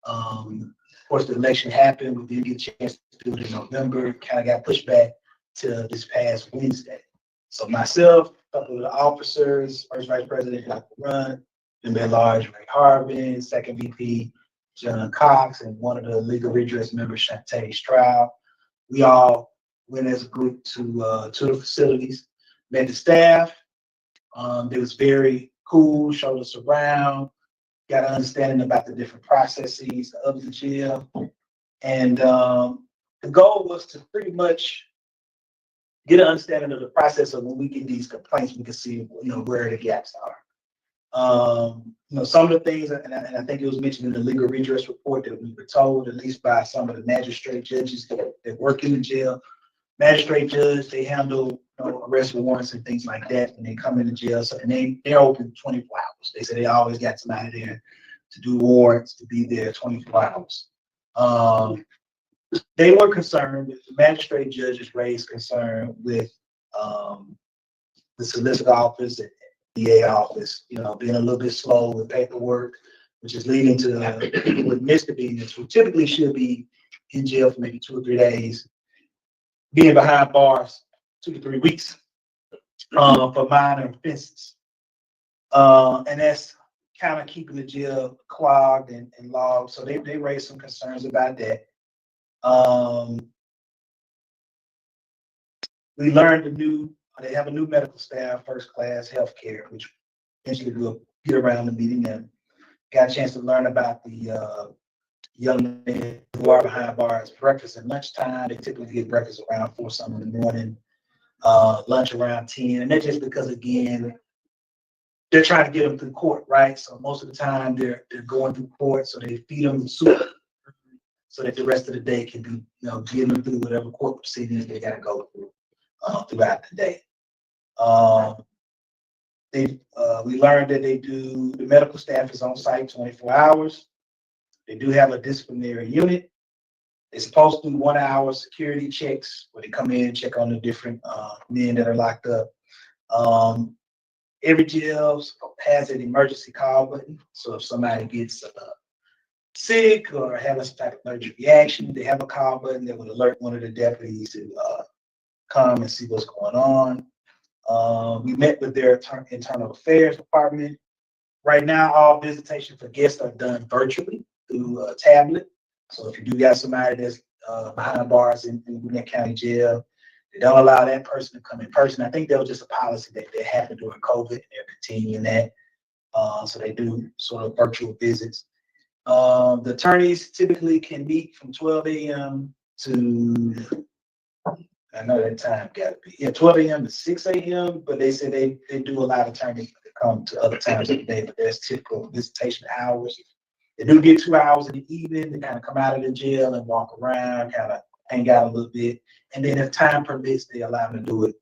A: Of course, the election happened. We didn't get a chance to do it in November. Kind of got pushed back to this past Wednesday. So myself, a couple of the officers, First Vice President Dr. Run, Member at Large Ray Harvin, Second VP John Cox, and one of the legal redress members, Shantae Stroud. We all went as a group to the facilities, met the staff. It was very cool, showed us around, got an understanding about the different processes of the jail. And the goal was to pretty much get an understanding of the process of when we get these complaints, we can see, where the gaps are. Some of the things, and I think it was mentioned in the legal redress report that we were told, at least by some of the magistrate judges that work in the jail. Magistrate judge, they handle arrest warrants and things like that, and they come into jail. So, and they're open 24 hours. They say they always got somebody there to do warrants, to be there 24 hours. They were concerned, the magistrate judges raised concern with the solicitor office and DA office, being a little bit slow with paperwork, which is leading to what misdemeanors, who typically should be in jail for maybe 2 or 3 days, being behind bars 2 to 3 weeks for minor offenses. And that's kind of keeping the jail clogged and logged. So they raised some concerns about that. We learned they have a new medical staff, first class healthcare, which eventually we'll get around to meeting them. Got a chance to learn about the young men who are behind bars, breakfast and lunchtime. They typically get breakfast around 4 something in the morning, lunch around 10. And that's just because, again, they're trying to get them through court, right? So most of the time they're going through court, so they feed them soup so that the rest of the day can be, getting them through whatever court proceedings they got to go through throughout the day. We learned that the medical staff is on site 24 hours. They do have a disciplinary unit. They're supposed to do 1 hour security checks where they come in and check on the different men that are locked up. Every jail has an emergency call button. So if somebody gets sick or having some type of allergic reaction, they have a call button that would alert one of the deputies to come and see what's going on. We met with their internal affairs department. Right now, all visitation for guests are done virtually through a tablet. So if you do got somebody that's behind bars in Gwinnett County Jail, they don't allow that person to come in person. I think that was just a policy that they happened during COVID, and they're continuing that. So they do sort of virtual visits. The attorneys typically can meet from 12 a.m. to, I know that time got to be, 12 a.m. to 6 a.m., but they say they do allow attorneys to come to other times of the day, but there's typical visitation hours. They do get 2 hours in the evening to kind of come out of the jail and walk around, kind of hang out a little bit. And then if time permits, they allow them to do it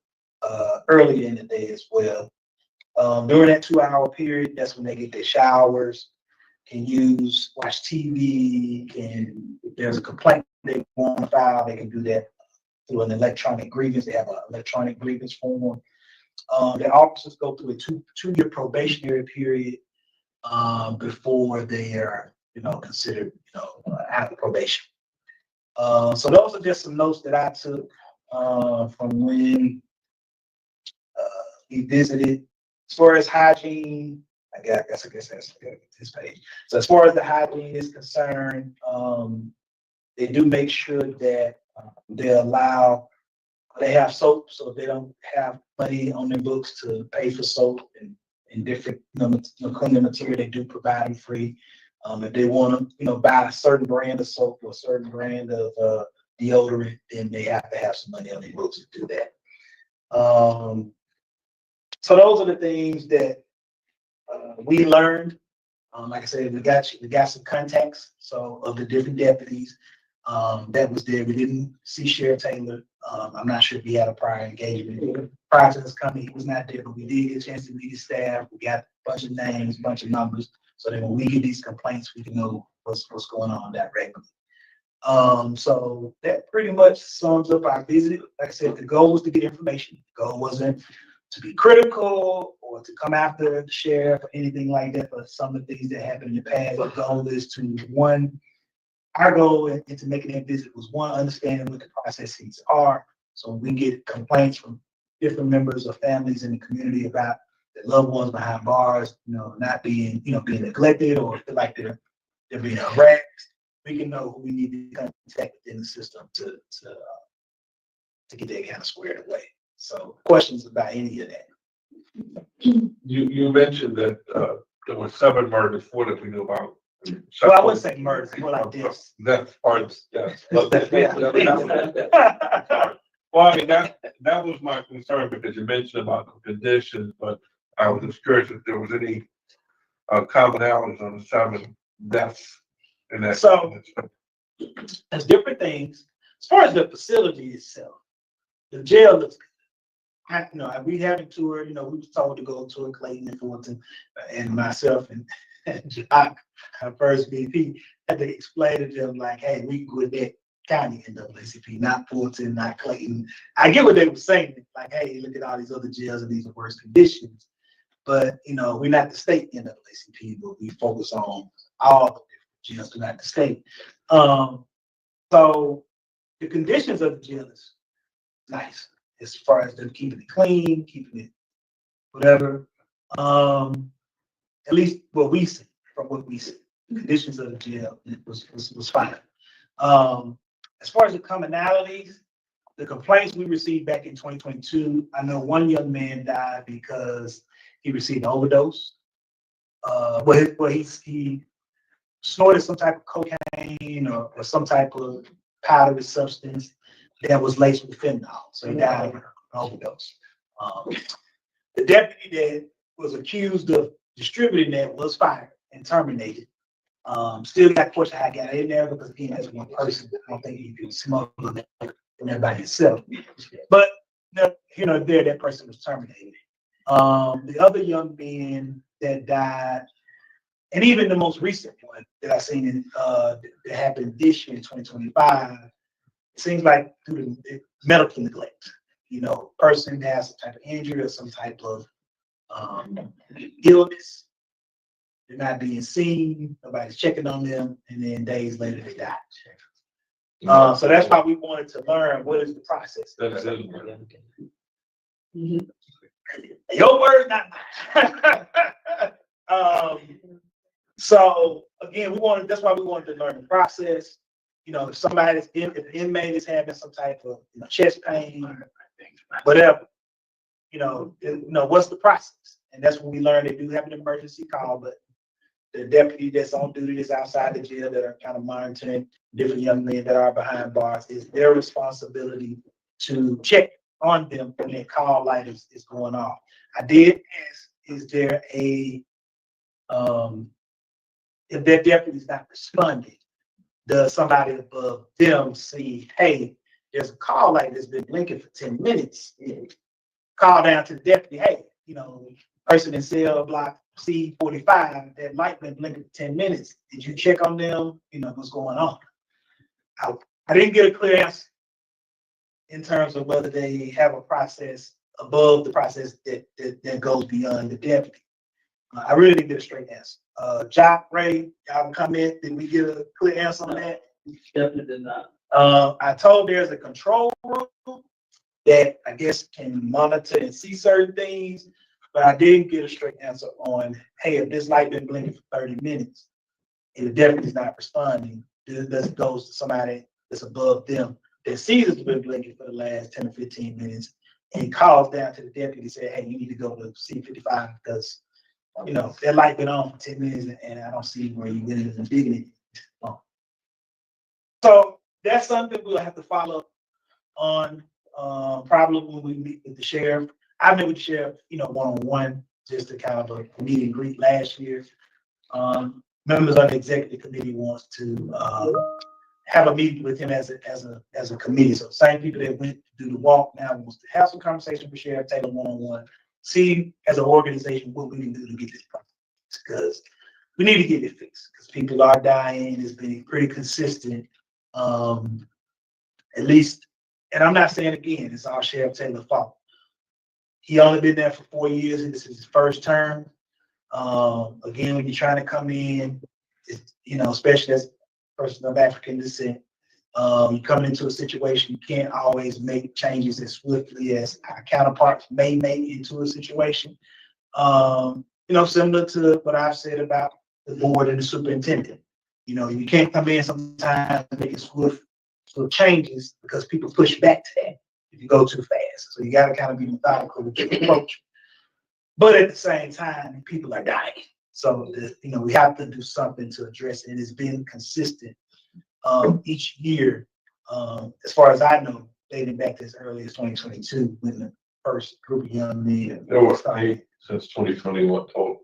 A: earlier in the day as well. During that 2 hour period, that's when they get their showers, can watch TV, if there's a complaint they want to file, they can do that through an electronic grievance. They have an electronic grievance form. The officers go through a two-year probationary period before they are, considered, out of probation. So those are just some notes that I took from when we visited. As far as hygiene, I guess that's this page. So as far as the hygiene is concerned, they do make sure that they have soap, so they don't have money on their books to pay for soap and different cleaning material. They do provide them free. If they want to, buy a certain brand of soap or a certain brand of deodorant, then they have to have some money on their books to do that. So those are the things that we learned. Like I said, we got some contacts, so of the different deputies that was there. We didn't see Sheriff Taylor. I'm not sure if he had a prior engagement. Prior to this coming, he was not there, but we did get a chance to meet his staff. We got a bunch of names, a bunch of numbers, so that when we get these complaints, we can know what's going on directly. So that pretty much sums up our visit. Like I said, the goal was to get information. The goal wasn't to be critical or to come after the sheriff or anything like that, but some of the things that happened in the past. The goal is our goal into making that visit was understanding what the processes are. So when we get complaints from different members of families in the community about their loved ones behind bars, not being neglected or feel like they're being harassed, we can know who we need to contact within the system to get that kind of squared away. So questions about any of that?
B: You mentioned that
J: there were 7 murders, 4 that we knew about.
A: Well, I wouldn't say murder, more like this.
J: That's part of, yes. Well, I mean, that was my concern because you mentioned about the conditions, but I was just curious if there was any commonalities on the 7 deaths in that.
A: So- There's different things. As far as the facility itself, the jail looks good. We haven't toured, we was told to go tour Clayton and Fulton, and myself and Jock, our first VP, had to explain to them like, hey, we go with that county NAACP, not Fulton, not Clayton. I get what they were saying, like, hey, look at all these other jails and these are worse conditions. But, we're not the state NAACP, but we focus on all the different jails throughout the state. So the conditions of the jail is nice as far as them keeping it clean, keeping it whatever. At least what we see, from what we see, the conditions of the jail was fine. As far as the commonalities, the complaints we received back in 2022, I know one young man died because he received an overdose. He snorted some type of cocaine or some type of powdery substance that was laced with fentanyl. So he died of an overdose. The deputy that was accused of distributing that was fired and terminated. Still got question how I got in there because again, that's one person. I don't think you can smuggle that from everybody yourself. But that person was terminated. The other young man that died, and even the most recent one that I seen that happened this year in 2025, it seems like due to medical neglect. Person has some type of injury or some type of illness. They're not being seen. Nobody's checking on them, and then days later they die. So that's why we wanted to learn what is the process. Your word, not mine. So again, that's why we wanted to learn the process. If if an inmate is having some type of chest pain, whatever, what's the process? And that's when we learned they do have an emergency call, but the deputy that's on duty that's outside the jail that are kind of monitoring different young men that are behind bars, is their responsibility to check on them when their call light is going off. I did ask, is there if that deputy is not responding, does somebody above them see, hey, there's a call light that's been blinking for 10 minutes. Call down to the deputy, hey, person in cell block C45, that light been blinking for 10 minutes. Did you check on them? What's going on? I didn't get a clear answer in terms of whether they have a process above the process that goes beyond the deputy. I really didn't get a straight answer. Jock, Ray, y'all can comment. Did we get a clear answer on that?
G: Definitely did not.
A: I told there's a control room that I guess can monitor and see certain things, but I didn't get a straight answer on, hey, if this light been blinking for 30 minutes and the deputy's not responding, does it go to somebody that's above them that sees it's been blinking for the last 10 or 15 minutes and calls down to the deputy and say, hey, you need to go to C55 because that light been on for 10 minutes and I don't see where you went in and digging it. So that's something we'll have to follow up on, probably when we meet with the sheriff. I met with the sheriff, one-on-one, just to kind of a meet and greet last year. Members of the executive committee wants to have a meeting with him as a committee. So same people that went to do the walk now wants to have some conversation with Sheriff Taylor one-on-one. See as an organization what we can do to get this problem, because we need to get it fixed because people are dying. It's been pretty consistent. At least, and I'm not saying again, it's all Sheriff Taylor's fault. He only been there for 4 years and this is his first term. Again, when you're trying to come in, especially as a person of African descent, you're coming into a situation you can't always make changes as swiftly as our counterparts may make into a situation. Similar to what I've said about the board and the superintendent. You can't come in sometimes and make swift changes because people push back to that if you go too fast. So you got to kind of be methodical with your approach. But at the same time, people are dying. So, we have to do something to address it. It's been consistent, each year, as far as I know, dating back to as early as 2022, when the first group of young men.
J: There were 8 since 2021 total.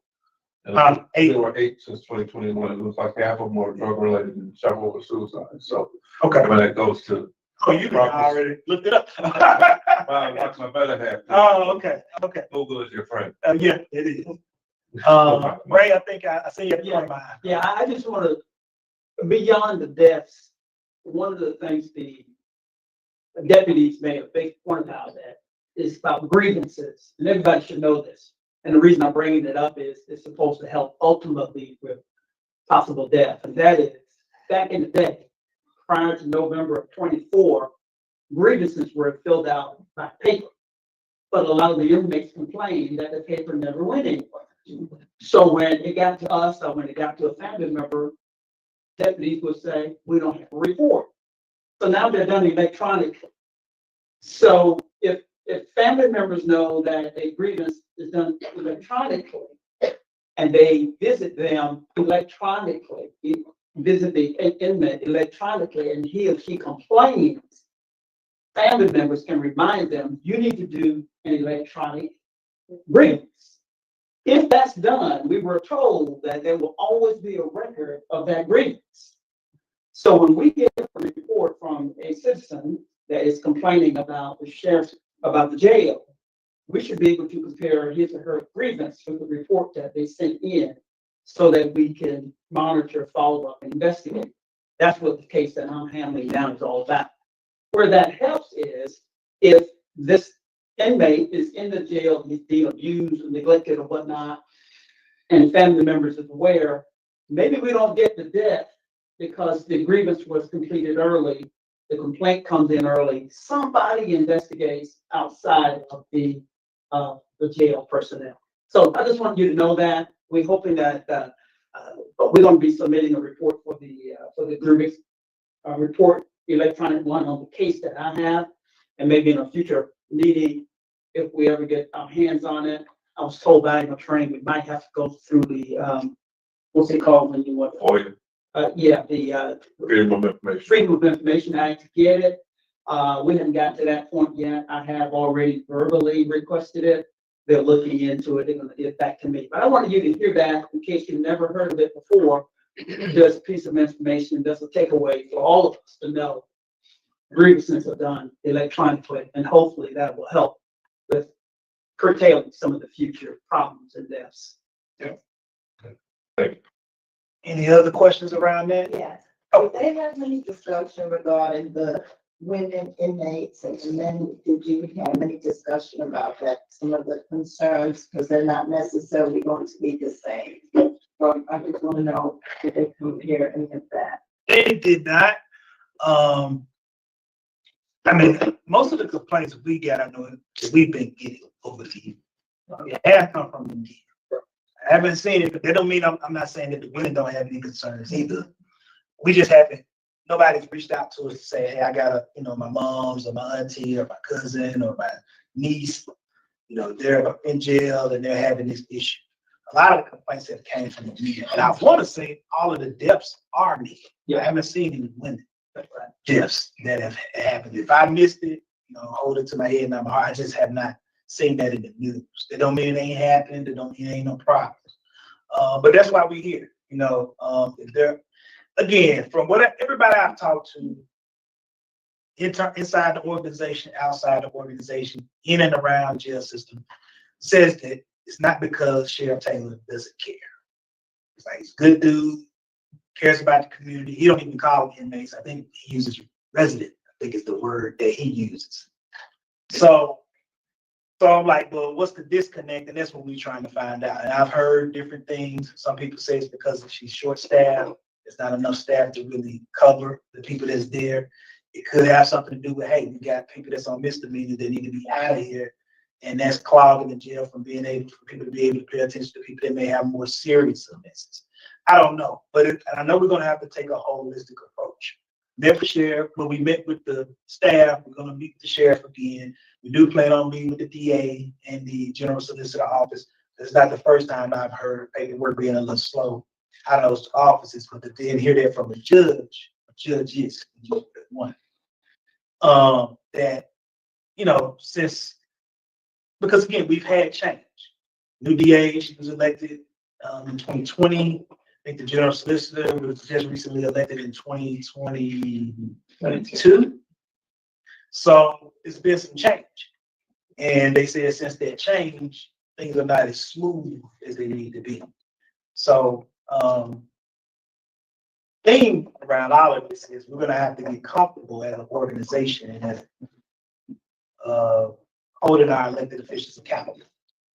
J: And
A: 8.
J: There were 8 since 2021. It looks like half of them are drug related and several were suicide. So
A: Okay.
J: when that goes to,
A: Oh, you already looked it up.
J: that's my better half.
A: Oh, okay.
J: Google is your friend.
A: Yeah, it is. Ray, I think I see your point behind.
K: Yeah, I just want to, beyond the deaths, one of the things the deputies made a big point about that is about grievances, and everybody should know this. And the reason I'm bringing it up is it's supposed to help ultimately with possible death, and that is, back in the day, prior to November of 24, grievances were filled out by paper. But a lot of the inmates complained that the paper never went anywhere. So when it got to us, or when it got to a family member, deputies would say, we don't have a report. So now they're done electronically. So if family members know that a grievance is done electronically, and they visit them electronically, visit the inmate electronically, and he or she complains, family members can remind them, you need to do an electronic grievance. If that's done, we were told that there will always be a record of that grievance. So when we get a report from a citizen that is complaining about the sheriff, about the jail, we should be able to compare his or her grievance with the report that they sent in so that we can monitor, follow up, and investigate. That's what the case that I'm handling now is all about. Where that helps is if this inmate is in the jail, he's being abused or neglected or whatnot, and family members is aware, maybe we don't get the death because the grievance was completed early, the complaint comes in early, somebody investigates outside of the jail personnel. So I just want you to know that. We're hoping that we're going to be submitting a report for the grievance report, electronic one on the case that I have, and maybe in a future meeting, if we ever get our hands on it. I was told by a train we might have to go through the what's it called when you want?
J: FOIA,
K: The
J: Freedom of Information.
K: Freedom of Information Act to get it. We haven't gotten to that point yet. I have already verbally requested it. They're looking into it. They're going to get back to me. But I wanted you to hear that in case you've never heard of it before. There's a piece of information, there's a takeaway for all of us to know. Grievances are done electronically, and hopefully that will help with curtailing some of the future problems and deaths.
A: Any other questions around that?
E: Yes.
A: Oh.
E: Did they have any discussion regarding the women inmates, and then did you have any discussion about that, some of the concerns, because they're not necessarily going to be the same? So I just want to know, did they compare any of that?
A: They did not. I mean, most of the complaints we got, I know that we've been getting over the years, it has come from the men. I haven't seen it, but that don't mean I'm not saying that the women don't have any concerns either. We just haven't. Nobody's reached out to us to say, hey, I got my mom's or my auntie or my cousin or my niece, they're in jail and they're having this issue. A lot of the complaints have came from the men. And I want to say all of the deaths are men. I haven't seen any women deaths that have happened. If I missed it, hold it to my head and my heart. I just have not seen that in the news. That don't mean it ain't happening. That don't mean it ain't no problem. But that's why we're here. If they're, again, from what everybody I've talked to, inside the organization, outside the organization, in and around jail system, says that it's not because Sheriff Taylor doesn't care. It's like he's a good dude, cares about the community. He don't even call them inmates. I think he uses resident. I think is the word that he uses. So I'm like, well, what's the disconnect? And that's what we're trying to find out. And I've heard different things. Some people say it's because she's short-staffed. There's not enough staff to really cover the people that's there. It could have something to do with, hey, we got people that's on misdemeanors that need to be out of here. And that's clogging the jail from being able for people to be able to pay attention to people that may have more serious offenses. I don't know, but I know we're going to have to take a holistic approach. Met with sheriff, when we met with the staff, we're going to meet with the sheriff again. We do plan on meeting with the DA and the General Solicitor Office It's not the first time I've heard paperwork being a little slow out of those offices, but to then hear that from a judges, one, that, you know, since, because again, we've had change. New DA, she was elected, in 2020. I think the general solicitor was just recently elected in 2022. So it's been some change. And they said since that change, things are not as smooth as they need to be. So, thing around all of this is we're gonna have to get comfortable as an organization and as holding our elected officials accountable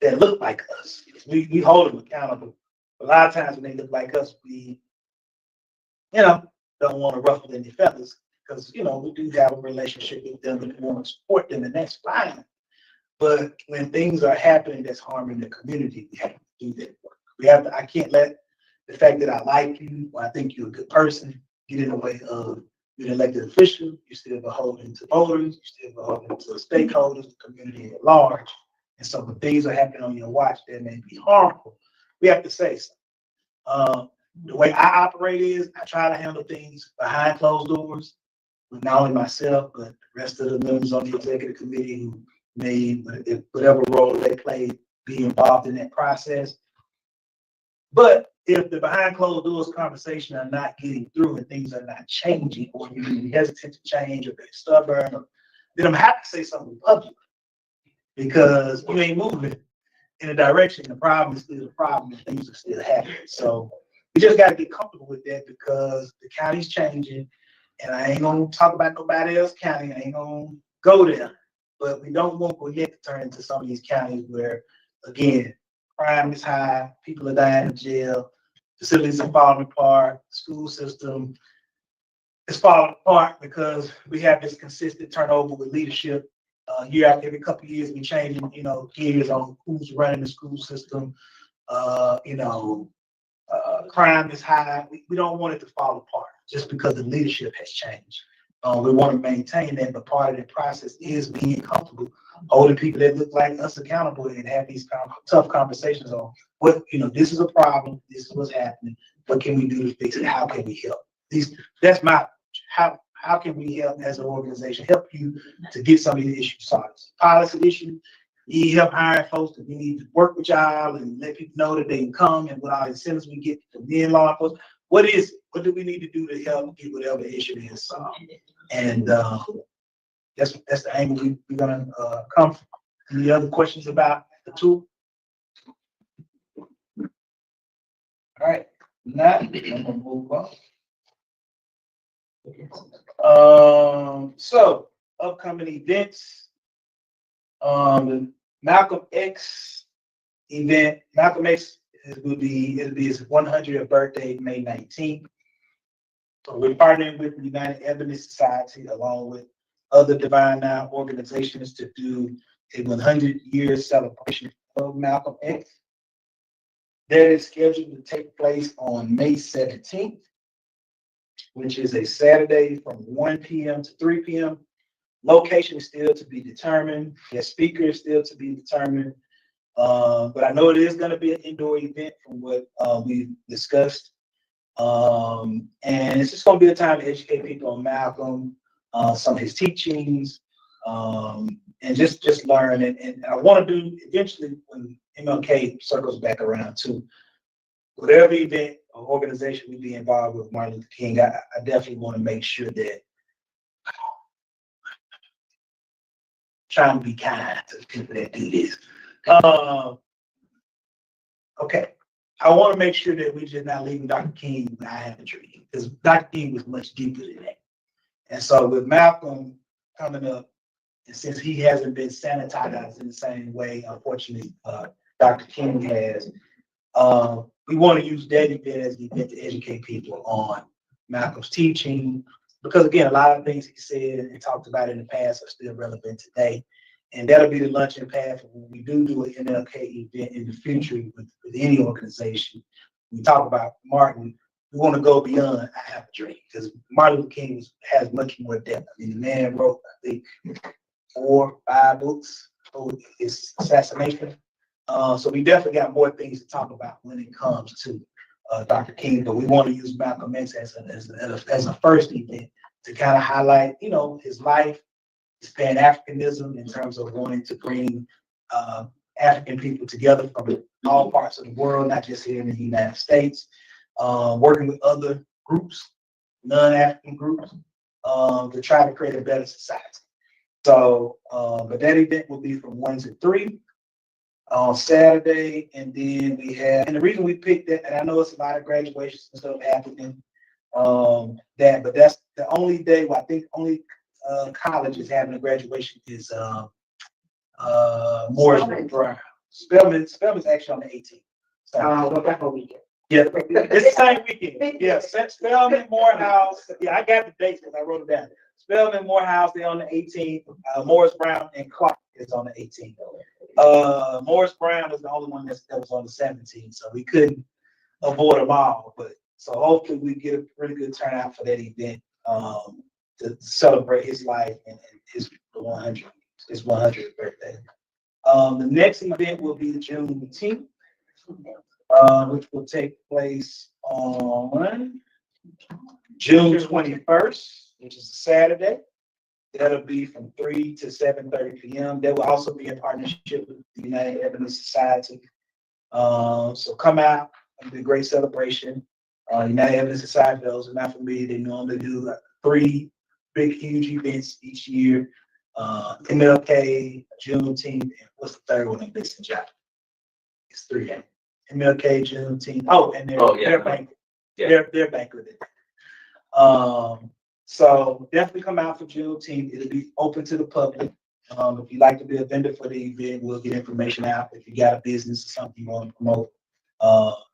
A: that look like us. We hold them accountable. A lot of times when they look like us, we, you know, don't want to ruffle any feathers because, you know, we do have a relationship with them and we want to support them, and that's fine. But when things are happening that's harming the community, we have to do that work. I can't let the fact that I like you or I think you're a good person get in the way of being an elected official. You're still beholden to voters, you're still beholden to stakeholders, the community at large. And so when things are happening on your watch that may be harmful, we have to say something. The way I operate is I try to handle things behind closed doors with not only myself, but the rest of the members on the executive committee who may, whatever role they play, be involved in that process. But if the behind closed doors conversation are not getting through and things are not changing, or you're hesitant to change or they're stubborn, then I'm happy to say something public because you ain't moving in a direction. The problem is still the problem and things are still happening. So we just got to get comfortable with that because the county's changing, and I ain't gonna talk about nobody else's county. I ain't gonna go there, but we don't want Gwinnett to turn into some of these counties where, again, crime is high, people are dying in jail, facilities are falling apart, school system is falling apart because we have this consistent turnover with leadership. Year after every couple of years, we changing, you know, gears on who's running the school system. Crime is high. We don't want it to fall apart just because the leadership has changed. We want to maintain that, but part of the process is being comfortable, holding people that look like us accountable and have these tough conversations on what, you know, this is a problem, this is what's happening, what can we do to fix it, how can we help? That's my, how can we help as an organization, help you to get some of these issues solved? Policy issue, you need help hiring folks, we need to work with y'all and let people know that they can come and what our incentives we get from being law enforcement. What is it? What do we need to do to help get whatever issue is solved? And that's the angle we're gonna come from. Any other questions about the tool? All right, now I'm gonna move on. So upcoming events, the Malcolm X event. Malcolm X it'll be his 100th birthday, May 19th. So we're partnering with the United Ebonist Society along with other Divine Now organizations to do a 100-year celebration of Malcolm X. That is scheduled to take place on May 17th, which is a Saturday from 1 p.m. to 3 p.m. Location is still to be determined. The speaker is still to be determined. But I know it is going to be an indoor event from what we've discussed. And it's just going to be a time to educate people on Malcolm, some of his teachings, and just learn. And I want to do eventually when MLK circles back around to whatever event or organization we be involved with Martin Luther King, I definitely want to make sure that trying to be kind to the people that do this. Okay. I want to make sure that we're just not leaving Dr. King with I have a dream, because Dr. King was much deeper than that. And so with Malcolm coming up, and since he hasn't been sanitized in the same way, unfortunately, Dr. King has, we want to use that event as an event to educate people on Malcolm's teaching, because again, a lot of things he said and talked about in the past are still relevant today. And that'll be the luncheon pad for when we do an MLK event in the future with any organization. We talk about Martin, we want to go beyond I have a dream, because Martin Luther King has much more depth. I mean, the man wrote, I think, 4 or 5 books for his assassination. So we definitely got more things to talk about when it comes to Dr. King, but we want to use Malcolm X as a first event to kind of highlight, you know, his life, his Pan-Africanism in terms of wanting to bring African people together from all parts of the world, not just here in the United States, working with other groups, non-African groups, to try to create a better society. So, but that event will be from 1 to 3 on Saturday, and then we have, and the reason we picked that, and I know it's a lot of graduations and stuff happening, but that's the only day where I think only college is having a graduation is Morris Brown. Spelman's actually on the 18th. So,
F: What that whole weekend?
A: yeah, it's the same weekend. Yeah, Spelman, Morehouse. Yeah, I got the dates because I wrote it down. Spelman, Morehouse, they're on the 18th. Morris Brown and Clark is on the 18th. Morris Brown was the only one that was on the 17th, so we couldn't avoid them all. But so hopefully we get a really good turnout for that event to celebrate his life and his 100th birthday. The next event will be June 10th, which will take place on June 21st, which is a Saturday. That'll be from 3 to 7:30 p.m. There will also be a partnership with the United Ebony Society. So come out, it'll be a great celebration. United Ebony Society, for those who are not familiar, they normally do 3 big, huge events each year. MLK, Juneteenth, and what's the third one? I'm missing, Jack. It's 3. MLK, Juneteenth. Oh, and their banquet. Their banquet. So definitely come out for Juneteenth. It'll be open to the public. If you'd like to be a vendor for the event, we'll get information out. If you got a business or something you want to promote,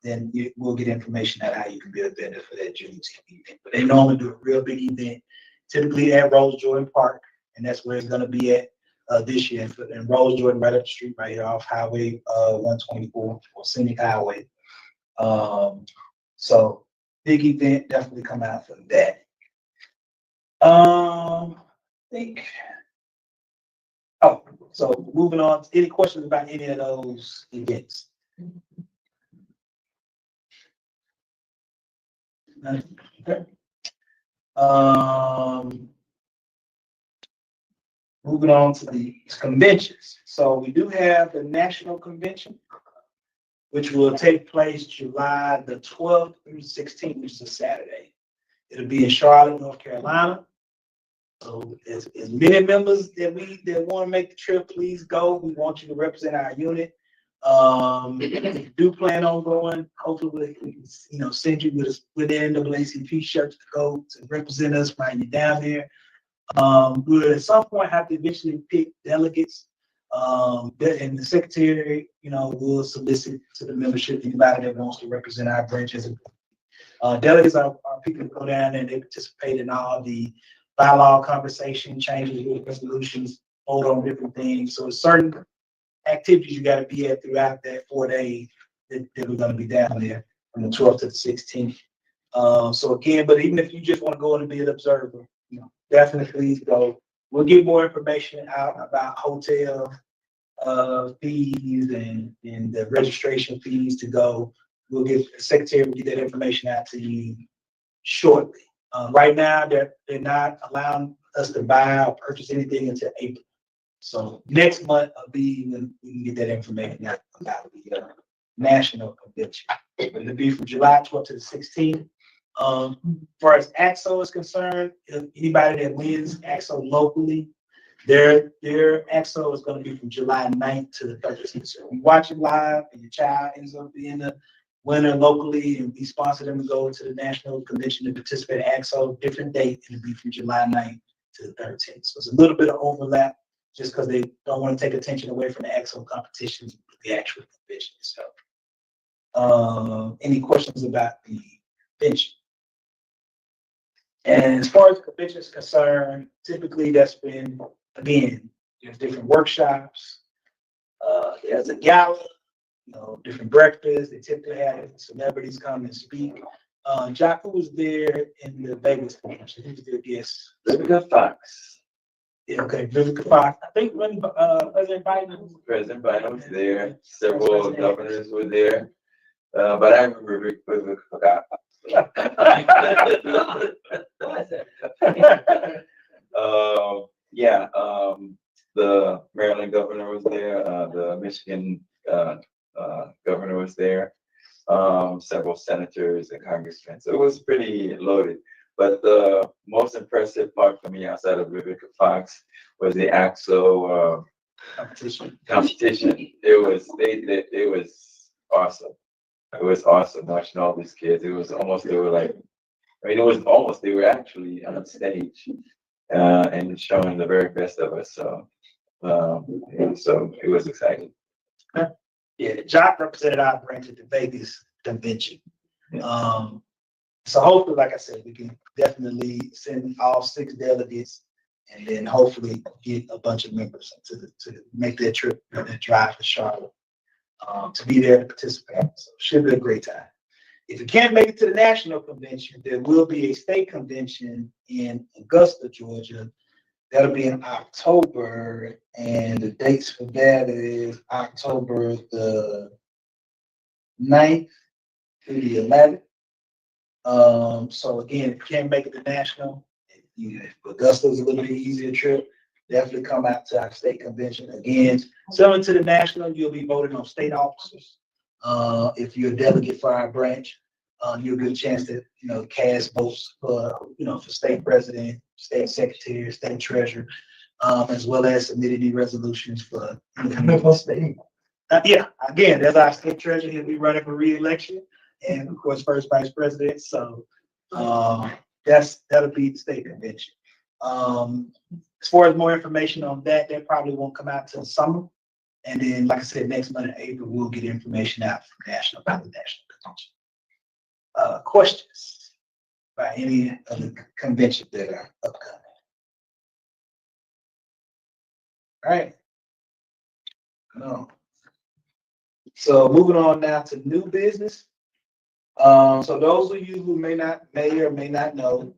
A: then we'll get information out how you can be a vendor for that Juneteenth event. But they normally do a real big event, typically at Rose Jordan Park, and that's where it's going to be at this year. In Rose Jordan, right up the street, right here off Highway 124 or Scenic Highway. So big event, definitely come out for that. I think. Oh, so moving on. Any questions about any of those events? Okay. Moving on to the conventions. So we do have the National Convention, which will take place July the 12th through 16th, which is a Saturday. It'll be in Charlotte, North Carolina. So as many members that want to make the trip, please go. We want you to represent our unit. We do plan on going. Hopefully we can, send you with the NAACP shirts to go to represent us while you're down there. We'll at some point have to eventually pick delegates. And the secretary, will solicit to the membership anybody that wants to represent our branches. Delegates are people who go down and they participate in all the bylaw conversation, changes, resolutions, vote on different things. So certain activities you got to be at throughout that 4 days that we're going to be down there from the 12th to the 16th. So again, but even if you just want to go and be an observer, definitely please go. We'll get more information out about hotel fees and the registration fees to go. We'll get the secretary will get that information out to you shortly. Right now, they're not allowing us to buy or purchase anything until April. So next month will be when we can get that information out about the national convention. It'll be from July 12th to the 16th. Far as AXO is concerned, if anybody that wins AXO locally, their AXO is going to be from July 9th to the 13th. So if you watch it live and your child ends up being the winner locally, and we sponsor them to go to the national convention to participate in AXO, different date, and it'll be from July 9th to the 13th. So it's a little bit of overlap just because they don't want to take attention away from the AXO competitions with the actual convention itself. Any questions about the convention? And as far as the convention is concerned, typically that's been, again, there's different workshops, there's a gala, different breakfasts. They typically have celebrities come and speak. Jack, who was there in the Vegas convention? Who was their guest?
D: Vivica Fox.
A: Yeah, okay, Vivica Fox, I think when, President Biden.
D: President Biden was there, several governors were there, but I remember Vivica forgot. Yeah, the Maryland governor was there, the Michigan, governor was there. Several senators and congressmen, so it was pretty loaded. But the most impressive part for me outside of Vivica Fox was the AXO, competition. It was awesome. It was awesome watching all these kids. It was almost, they were like, I mean, it was almost, they were actually on stage, and showing the very best of us. So, so it was exciting.
A: Yeah, Jock represented our branch at the Vegas convention. So hopefully, like I said, we can definitely send all 6 delegates and then hopefully get a bunch of members to make that trip, that drive to Charlotte, to be there to participate. So should be a great time. If you can't make it to the national convention, there will be a state convention in Augusta, Georgia. That'll be in October, and the dates for that is October the 9th through the 11th. So again, if you can't make it to national, if Augusta's a little bit easier trip, definitely come out to our state convention. Again, similar to the national, you'll be voting on state officers. If you're a delegate for our branch, you'll get a chance to, cast votes for, for state president, state secretary, state treasurer, as well as submit any resolutions for state. Yeah, again, there's our state treasurer. He'll be running for re-election, and of course, first vice president. So that'll be the state convention. As far as more information on that, that probably won't come out till the summer. And then, like I said, next month in April, we'll get information out from about the national convention. Questions by any of the conventions that are upcoming? All right. No. So moving on now to new business. So those of you who may or may not know,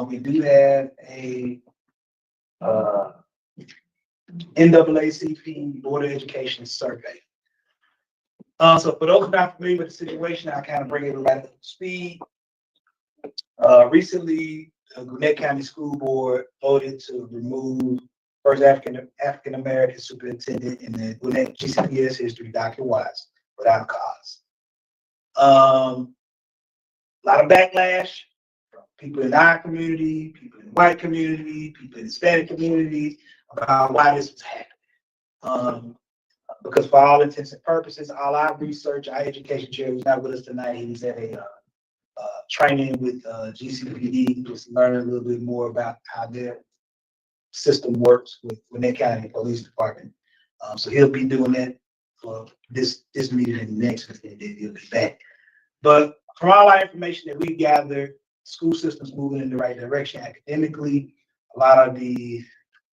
A: we do have a NAACP Board of Education survey. So for those not familiar with the situation, I kind of bring everybody up to speed. Recently, the Gwinnett County School Board voted to remove first African American superintendent in the Gwinnett GCPS history, Dr. Watts, without cause. A lot of backlash from people in our community, people in the white community, people in the Hispanic community about why this was happening. Because for all intents and purposes, all our research, our education chair was not with us tonight. He was at a training with GCPD, just learning a little bit more about how their system works with Gwinnett County Police Department. So he'll be doing that for this meeting and next, and then he'll be back. But from all our information that we gathered, school systems moving in the right direction academically. A lot of the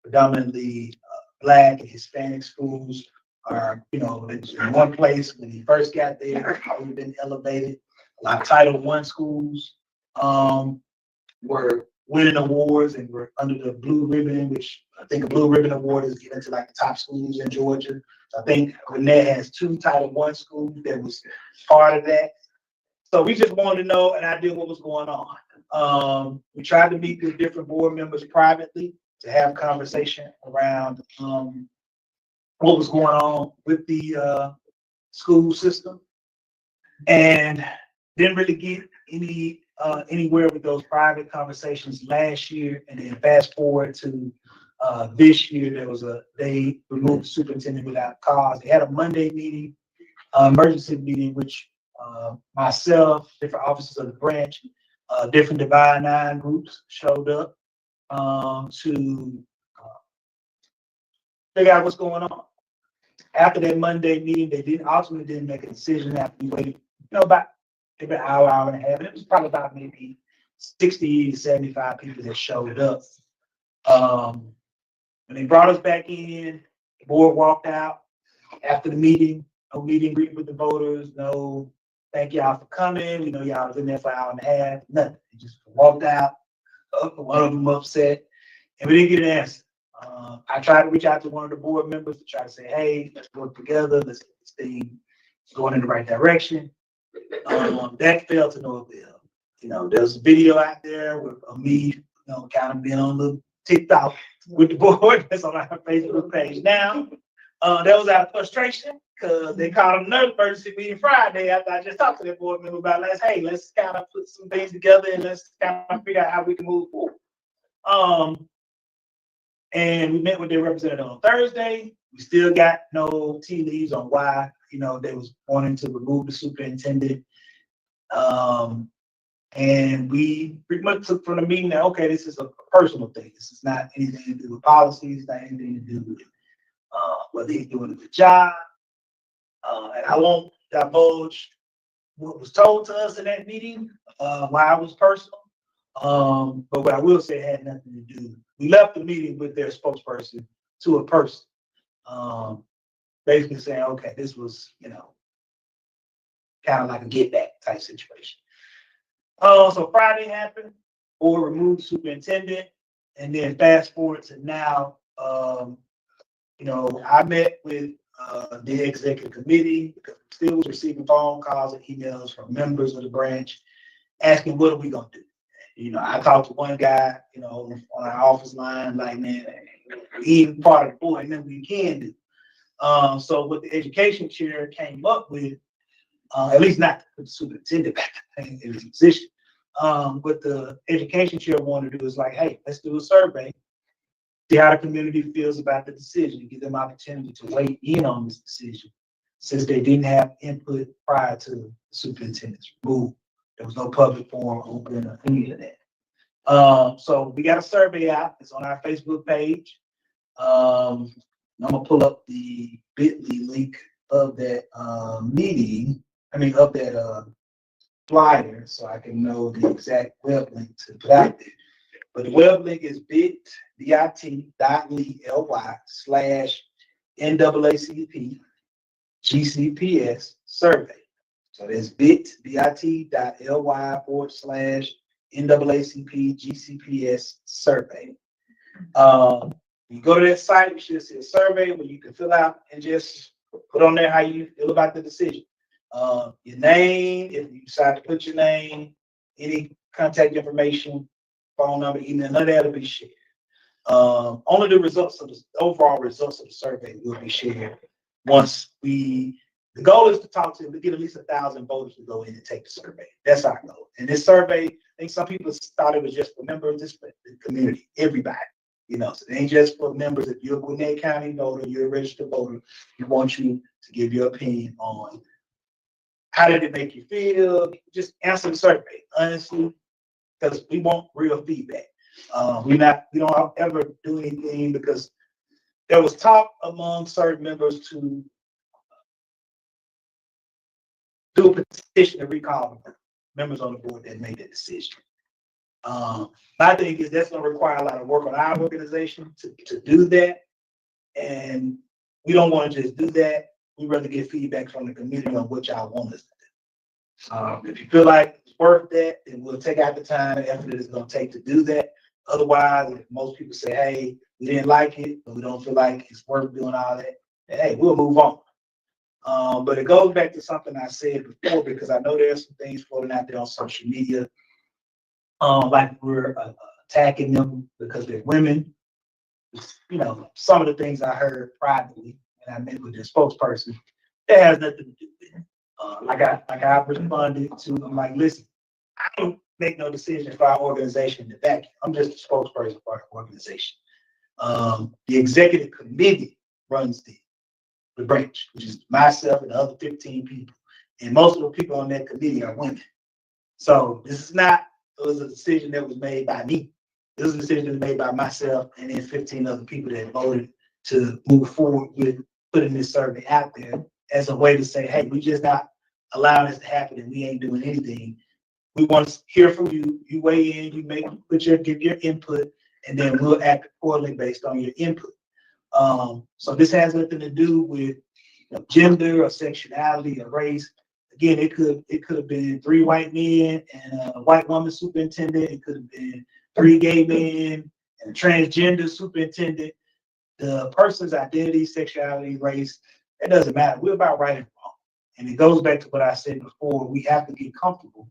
A: predominantly Black and Hispanic schools are, in one place when he first got there, already been elevated. A lot of Title I schools were winning awards and were under the Blue Ribbon, which I think a Blue Ribbon Award is given to like the top schools in Georgia. So I think Gwinnett has 2 Title I schools that was part of that. So we just wanted to know an idea what was going on. We tried to meet with different board members privately to have conversation around what was going on with the school system, and didn't really get anywhere with those private conversations last year. And then fast forward to this year, they removed the superintendent without cause. They had a Monday meeting, emergency meeting, which myself, different officers of the branch, different Divine Nine groups showed up to figure out what's going on. After that Monday meeting, they ultimately didn't make a decision after we waited, about maybe an hour and a half. And it was probably about maybe 60 to 75 people that showed up. When they brought us back in, the board walked out after the meeting. No meet and greet with the voters. No, thank y'all for coming. We know y'all was in there for an hour and a half. Nothing. They just walked out. One of them upset, and we didn't get an answer. I tried to reach out to one of the board members to try to say, hey, let's work together, let's get this thing going in the right direction. That failed to no avail. You know, there's a video out there with me, you know, kind of being on the TikTok with the board that's on our Facebook page now. That was out of frustration because they called another emergency meeting Friday after I just talked to that board member about let's kind of put some things together and let's kind of figure out how we can move forward. And we met with their representative on Thursday. We still got no tea leaves on why, you know, they was wanting to remove the superintendent. And we pretty much took from the meeting that, okay, this is a personal thing. This is not anything to do with policies, not anything to do with whether he's doing a good job. And I won't divulge what was told to us in that meeting, why it was personal. But what I will say, it had nothing to do. We left the meeting with their spokesperson to a person, basically saying, okay, this was, you know, kind of like a get back type situation. So Friday happened, or removed the superintendent, and then fast forward to now, you know, I met with the executive committee because we still was receiving phone calls and emails from members of the branch asking, what are we gonna do? You know, I talked to one guy, you know, on our office line, like, man, even part of the board, and then we can do. So what the education chair came up with, at least not to put the superintendent back in his position, what the education chair wanted to do is like, hey, let's do a survey, see how the community feels about the decision, give them opportunity to weigh in on this decision, since they didn't have input prior to the superintendent's removal. There was no public forum open or any of that. So we got a survey out. It's on our Facebook page. I'm gonna pull up the bit.ly link of that meeting. I mean, of that flyer, so I can know the exact web link to put out there. But the web link is bit.ly/NAACP GCPS survey. So there's bit.ly/NAACP GCPS survey. You go to that site, you should see a survey where you can fill out and just put on there how you feel about the decision. Your name, if you decide to put your name, any contact information, phone number, email, none of that will be shared. Only the results of the overall results of the survey will be shared once the goal is to get at least 1,000 voters to go in and take the survey. That's our goal. And this survey, I think some people thought it was just for members of the community, everybody. You know, so it ain't just for members. If you're a Gwinnett County voter, you're a registered voter, we want you to give your opinion on how did it make you feel. Just answer the survey, honestly, because we want real feedback. We don't ever do anything because there was talk among certain members to do a petition to recall members on the board that made that decision. My thing is that's going to require a lot of work on our organization to do that. And we don't want to just do that. We'd rather get feedback from the community on what y'all want us to do. If you feel like it's worth that, then we'll take out the time and effort it's going to take to do that. Otherwise, if most people say, hey, we didn't like it, but we don't feel like it's worth doing all that, then, hey, we'll move on. But it goes back to something I said before, because I know there's some things floating out there on social media, like we're attacking them because they're women. You know, some of the things I heard privately, and I met with their spokesperson, that has nothing to do with it. Like I responded to them, like, listen, I don't make no decision for our organization in the back. I'm just a spokesperson for our organization. The executive committee runs the branch, which is myself and the other 15 people. And most of the people on that committee are women. So it was a decision that was made by me. This was a decision that was made by myself and then 15 other people that voted to move forward with putting this survey out there as a way to say, hey, we just not allowing this to happen and we ain't doing anything. We want to hear from you. You weigh in, give your input, and then we'll act accordingly based on your input. So this has nothing to do with gender or sexuality or race. Again, it could have been 3 white men and a white woman superintendent. It could have been 3 gay men and a transgender superintendent. the person's identity, sexuality, race, it doesn't matter. We're about right and wrong. And it goes back to what I said before. We have to get comfortable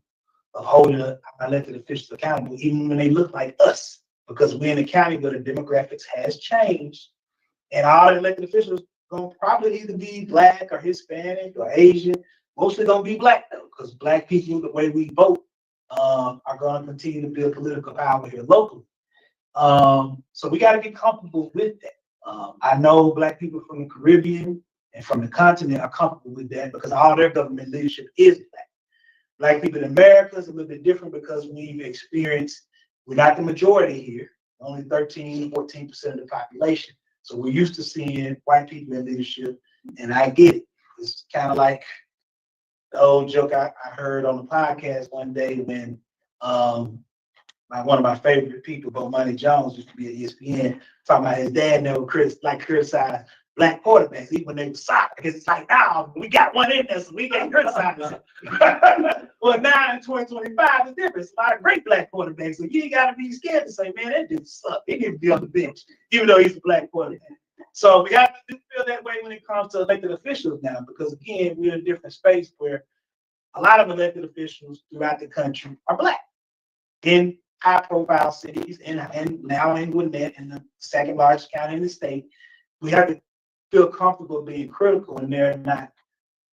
A: of holding our elected officials accountable, even when they look like us, because we're in a county where the demographics has changed, and all the elected officials gonna probably either be Black or Hispanic or Asian. Mostly gonna be Black though, because Black people, the way we vote, are gonna continue to build political power here locally. So we got to get comfortable with that. I know Black people from the Caribbean and from the continent are comfortable with that because all their government leadership is Black. Black people in America is a little bit different because we've experienced, we're not the majority here, only 13-14% of the population. So we're used to seeing white people in leadership, and I get it. It's kind of like the old joke I heard on the podcast one day when one of my favorite people, Bomani Jones, used to be at ESPN, talking about his dad never criticized Black quarterbacks, even when they were soccer. It's like, now we got one in there, so we can't criticize them. Well, now in 2025, it's different. It's a lot of great Black quarterbacks, so you ain't got to be scared to say, man, that dude sucks. He need to be on the bench, even though he's a Black quarterback. So we have to feel that way when it comes to elected officials now, because again, we're in a different space where a lot of elected officials throughout the country are Black in high-profile cities, and now in Gwinnett, in the second largest county in the state. We have to feel comfortable being critical, and they're not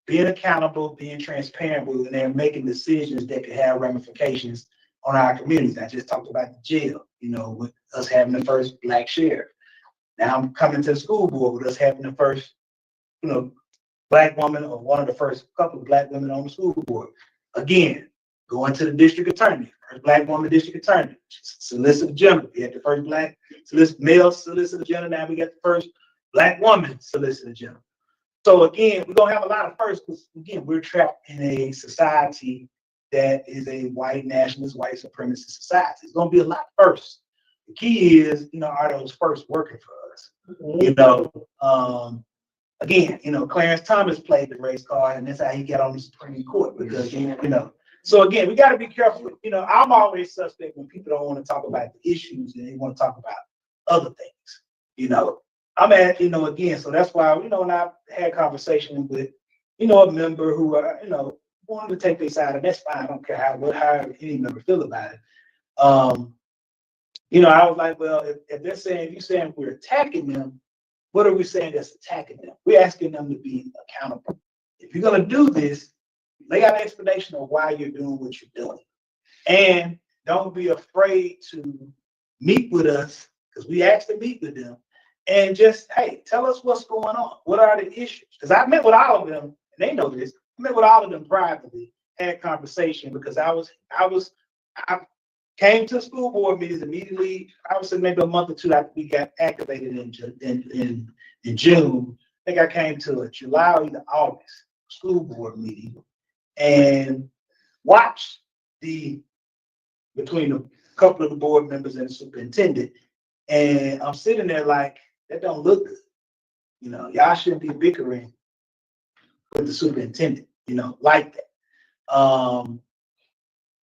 A: being accountable, being transparent with, and they're making decisions that could have ramifications on our communities. I just talked about the jail, with us having the first Black sheriff. Now I'm coming to the school board with us having the first, Black woman, or one of the first couple of Black women on the school board. Again, going to the district attorney, first Black woman district attorney, Solicitor General. We had the first Black male Solicitor General. Now we got the first Black woman Solicitor General. So again, we're gonna have a lot of firsts because again, we're trapped in a society that is a white nationalist, white supremacist society. It's gonna be a lot first. The key is, are those first working for us? Again, Clarence Thomas played the race card, and that's how he got on the Supreme Court because, So again, we got to be careful. I'm always suspect when people don't want to talk about the issues and they want to talk about other things. I'm at, again, so that's why, when I had conversation with, a member who, wanted to take their side, and that's fine. I don't care how any member feel about it. I was like, well, if they're saying, if you're saying we're attacking them, what are we saying that's attacking them? We're asking them to be accountable. If you're going to do this, lay out an explanation of why you're doing what you're doing. And don't be afraid to meet with us, because we asked to meet with them, and just, hey, tell us what's going on. What are the issues? Because I met with all of them, and they know this. I met with all of them privately, had conversation, because I came to school board meetings immediately. I would say maybe a month or two after we got activated in June. I think I came to a July or either August school board meeting and watched between a couple of the board members and the superintendent. And I'm sitting there like, that don't look good. Y'all shouldn't be bickering with the superintendent, like that.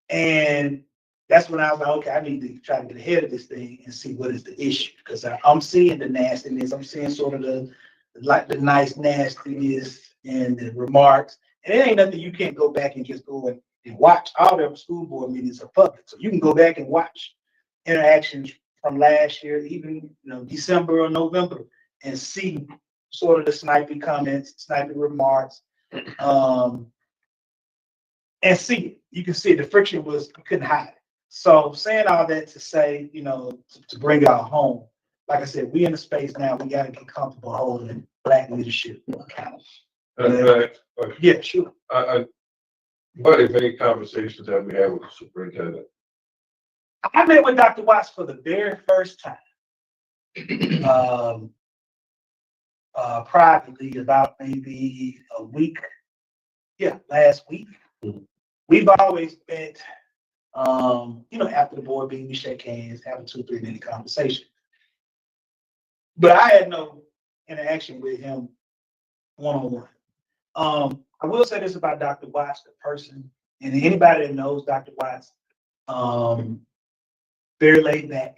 A: And that's when I was like, okay, I need to try to get ahead of this thing and see what is the issue. Because I'm seeing the nastiness. I'm seeing sort of the nice nastiness and the remarks. And it ain't nothing you can't go back and just go and watch. All their school board meetings are public. So you can go back and watch interactions from last year, even December or November, and see sort of the snipey comments, snipey remarks. And see it. You can see it. The friction was, you couldn't hide it. So saying all that to say, to bring it out home, like I said, we in a space now, we got to get comfortable holding Black leadership accountable. Yeah, sure.
J: What if any conversations that we had with the superintendent?
A: I met with Dr. Watts for the very first time, privately, about maybe a week. Yeah, last week. Mm-hmm. We've always been, after the board meeting, we shake hands, have a 2-3 minute conversation. But I had no interaction with him one-on-one. I will say this about Dr. Watts, the person, and anybody that knows Dr. Watts, very laid back,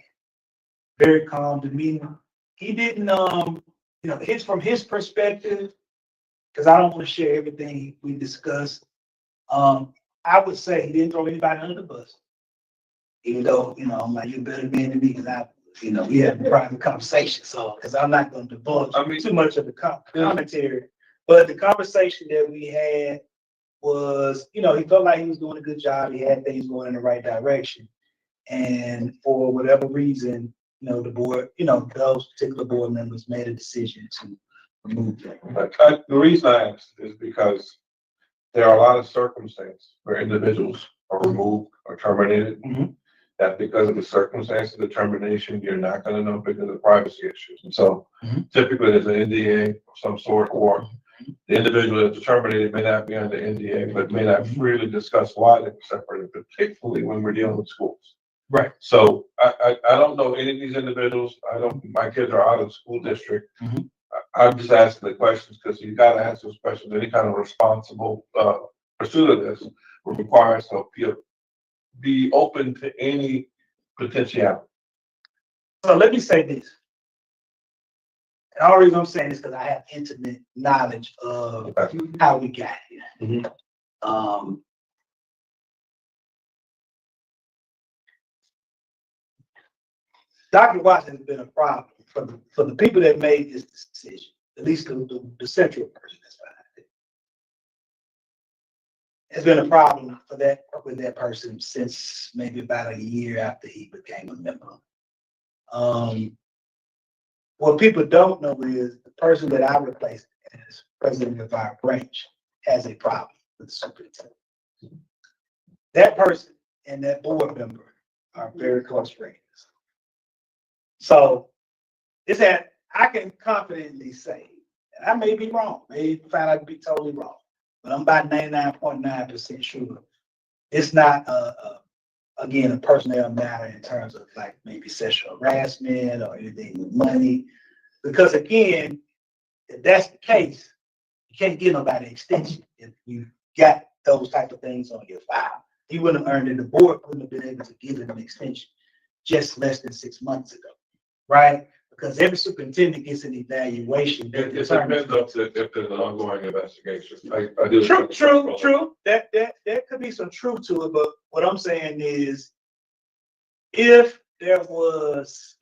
A: very calm demeanor, he didn't, from his perspective, because I don't want to share everything we discussed. I would say he didn't throw anybody under the bus. Even though, I'm like, you better be than me, because we had a private conversation, so, because I'm not going to divulge too much of the commentary. But the conversation that we had was, he felt like he was doing a good job. He had things going in the right direction. And for whatever reason, the board, those particular board members made a decision to remove them.
J: The reason I asked is because there are a lot of circumstances where individuals are removed or terminated.
A: Mhm.
J: That because of the circumstances of the termination, you're not gonna know because of privacy issues. And so
A: Mhm.
J: typically there's an NDA of some sort, or the individual that's terminated may not be under NDA, but may not freely discuss why they were separated, particularly when we're dealing with schools.
A: Right.
J: So I don't know any of these individuals. My kids are out of the school district.
A: Mhm.
J: I'm just asking the questions because you gotta ask those questions. Any kind of responsible pursuit of this would require us to be open to any potentiality.
A: So let me say this. And the only reason I'm saying this because I have intimate knowledge of how we got here.
J: Mhm.
A: Dr. Watson has been a problem for the people that made this decision, at least the central person that's behind it. It's been a problem with that person since maybe about a year after he became a member. What people don't know is the person that I replaced as president of our branch has a problem with the superintendent. That person and that board member are very close friends. So I can confidently say, and I may be wrong, may find out to be totally wrong, but I'm about 99.9% sure it's not again, a personnel matter in terms of like maybe sexual harassment or anything with money. Because again, if that's the case, you can't give nobody an extension if you got those type of things on your file. He wouldn't have earned it. The board wouldn't have been able to give him an extension just less than 6 months ago, right? Because every superintendent gets an evaluation.
J: It depends if there's an ongoing investigation. I do.
A: True. That could be some truth to it, but what I'm saying is, if there was,